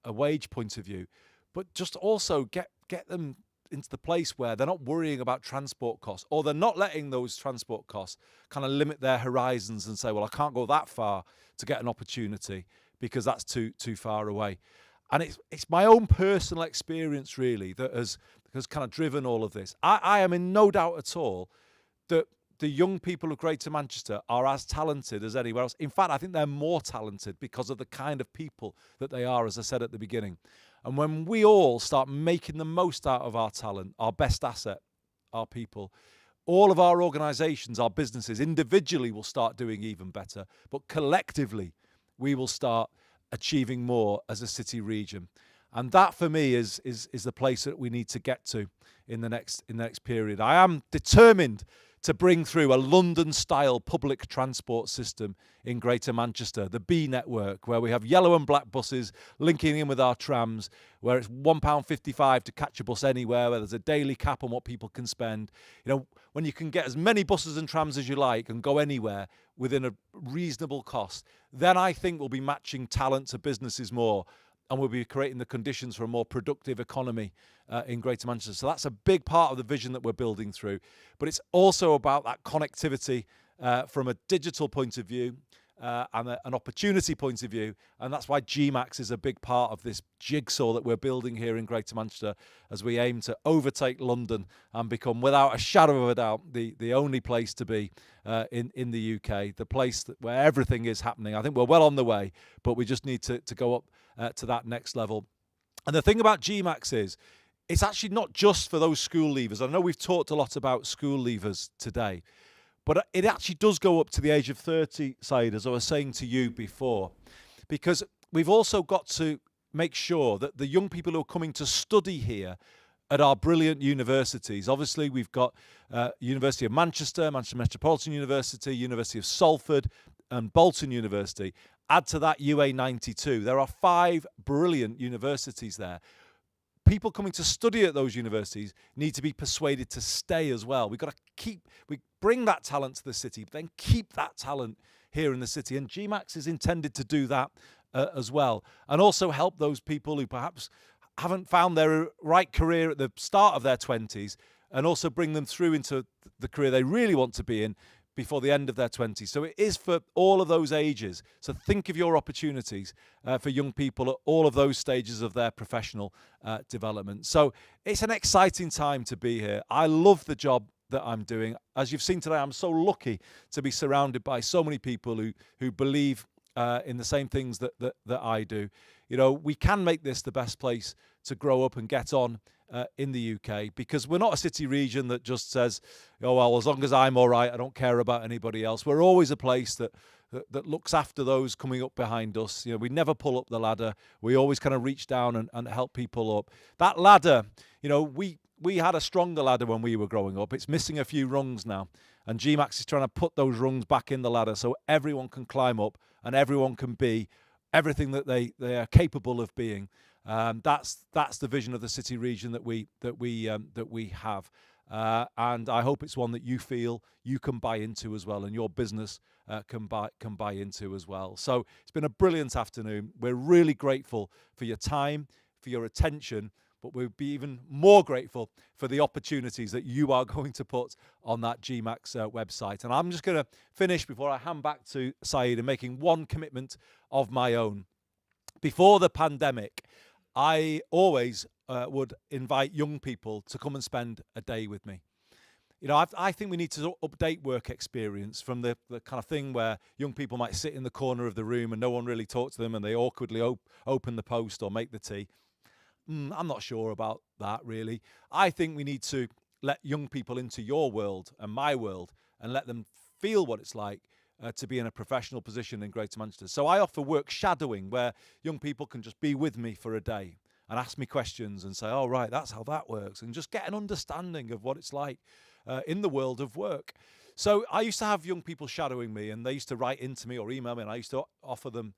Speaker 2: wage point of view, but just also get them into the place where they're not worrying about transport costs, or they're not letting those transport costs kind of limit their horizons and say, well, I can't go that far to get an opportunity because that's too far away. And it's my own personal experience, really, that has kind of driven all of this. I am in no doubt at all that the young people of Greater Manchester are as talented as anywhere else. In fact, I think they're more talented because of the kind of people that they are, as I said at the beginning. And when we all start making the most out of our talent, our best asset, our people, all of our organisations, our businesses, individually will start doing even better. But collectively, we will start achieving more as a city region. And that, for me, is the place that we need to get to in the next period. I am determined to bring through a London-style public transport system in Greater Manchester, the B network, where we have yellow and black buses linking in with our trams, where it's £1.55 to catch a bus anywhere, where there's a daily cap on what people can spend. When you can get as many buses and trams as you like and go anywhere within a reasonable cost, then I think we'll be matching talent to businesses more, and we'll be creating the conditions for a more productive economy in Greater Manchester. So that's a big part of the vision that we're building through. But it's also about that connectivity from a digital point of view, and an opportunity point of view, and that's why GMAX is a big part of this jigsaw that we're building here in Greater Manchester as we aim to overtake London and become, without a shadow of a doubt, the only place to be in the UK, the place where everything is happening. I think we're well on the way, but we just need to go up to that next level. And the thing about GMAX is, it's actually not just for those school leavers. I know we've talked a lot about school leavers today, but it actually does go up to the age of 30, Saeed, as I was saying to you before, because we've also got to make sure that the young people who are coming to study here at our brilliant universities, obviously we've got University of Manchester, Manchester Metropolitan University, University of Salford and Bolton University. Add to that UA92. There are 5 brilliant universities there. People coming to study at those universities need to be persuaded to stay as well. We've got to bring that talent to the city, but then keep that talent here in the city. And GMAX is intended to do that as well. And also help those people who perhaps haven't found their right career at the start of their 20s, and also bring them through into the career they really want to be in before the end of their 20s. So it is for all of those ages. So think of your opportunities for young people at all of those stages of their professional development. So it's an exciting time to be here. I love the job that I'm doing. As you've seen today, I'm so lucky to be surrounded by so many people who believe in the same things that I do. You know, we can make this the best place to grow up and get on in the UK, because we're not a city region that just says, oh, well, as long as I'm all right, I don't care about anybody else. We're always a place that looks after those coming up behind us. You know, we never pull up the ladder. We always kind of reach down and help people up. That ladder, you know, we had a stronger ladder when we were growing up. It's missing a few rungs now. And GMAX is trying to put those rungs back in the ladder so everyone can climb up and everyone can be everything that they are capable of being. That's the vision of the city region that we have, and I hope it's one that you feel you can buy into as well, and your business can buy into as well. So it's been a brilliant afternoon. We're really grateful for your time, for your attention, but we'll be even more grateful for the opportunities that you are going to put on that GMAX website. And I'm just going to finish before I hand back to Saeed and making one commitment of my own. Before the pandemic, I always would invite young people to come and spend a day with me. You know, I think we need to update work experience from the kind of thing where young people might sit in the corner of the room and no one really talks to them and they awkwardly open the post or make the tea. I'm not sure about that, really. I think we need to let young people into your world and my world and let them feel what it's like to be in a professional position in Greater Manchester. So I offer work shadowing, where young people can just be with me for a day and ask me questions and say, oh, right, that's how that works, and just get an understanding of what it's like in the world of work. So I used to have young people shadowing me, and they used to write into me or email me, and I used to offer them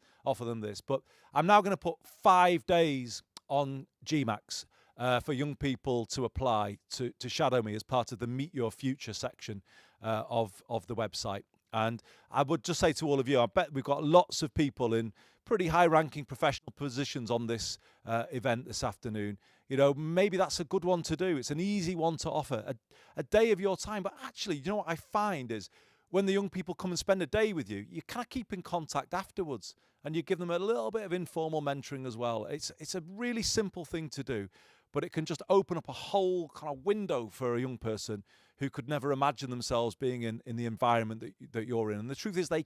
Speaker 2: this. But I'm now going to put 5 days on GMAX for young people to apply to shadow me as part of the Meet Your Future section of the website. And I would just say to all of you, I bet we've got lots of people in pretty high-ranking professional positions on this event this afternoon. You know, maybe that's a good one to do. It's an easy one to offer, a day of your time. But actually, you know what I find is when the young people come and spend a day with you, you kind of keep in contact afterwards, and you give them a little bit of informal mentoring as well. It's a really simple thing to do, but it can just open up a whole kind of window for a young person who could never imagine themselves being in the environment that you're in. And the truth is they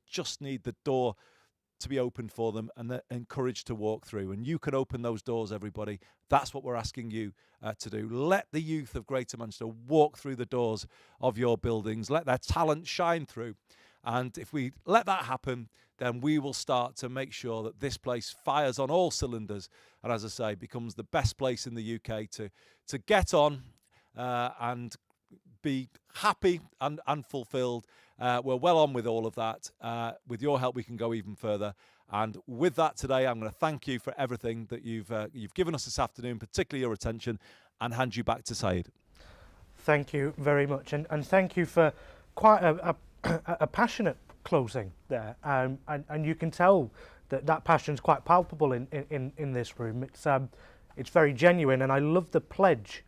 Speaker 2: just need the door to be open for them and they're encouraged to walk through. And you can open those doors, everybody. That's what we're asking you to do. Let the youth of Greater Manchester walk through the doors of your buildings. Let their talent shine through. And if we let that happen, then we will start to make sure that this place fires on all cylinders. And as I say, becomes the best place in the UK to get on and be happy and fulfilled. We're well on with all of that. With your help, we can go even further. And with that today, I'm going to thank you for everything that you've given us this afternoon, particularly your attention, and hand you back to Saeed.
Speaker 1: Thank you very much. And thank you for quite a passionate closing there. And you can tell that passion's quite palpable in this room. It's very genuine, and I love the pledge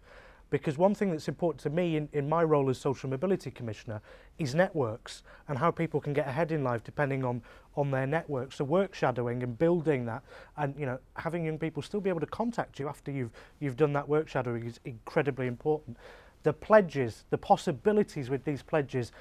Speaker 1: because one thing that's important to me in my role as Social Mobility Commissioner is networks and how people can get ahead in life depending on their network. So work shadowing and building that, and you know, having young people still be able to contact you after you've done that work shadowing is incredibly important. The pledges, the possibilities with these pledges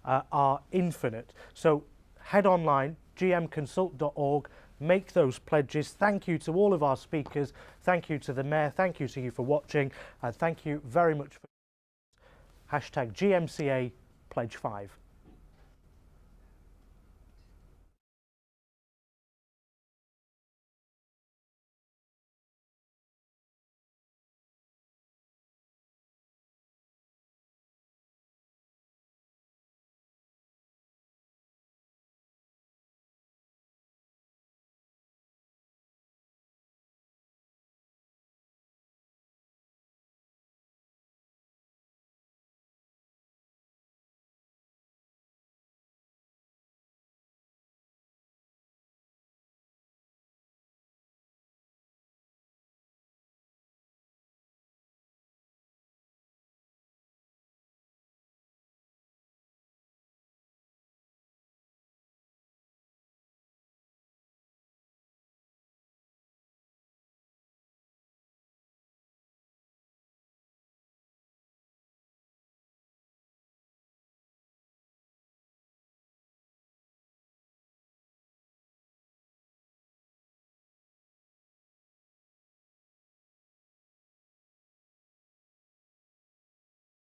Speaker 1: are infinite. So head online, gmconsult.org, make those pledges. Thank you to all of our speakers. Thank you to the Mayor. Thank you to you for watching. And thank you very much for #GMCA Pledge 5.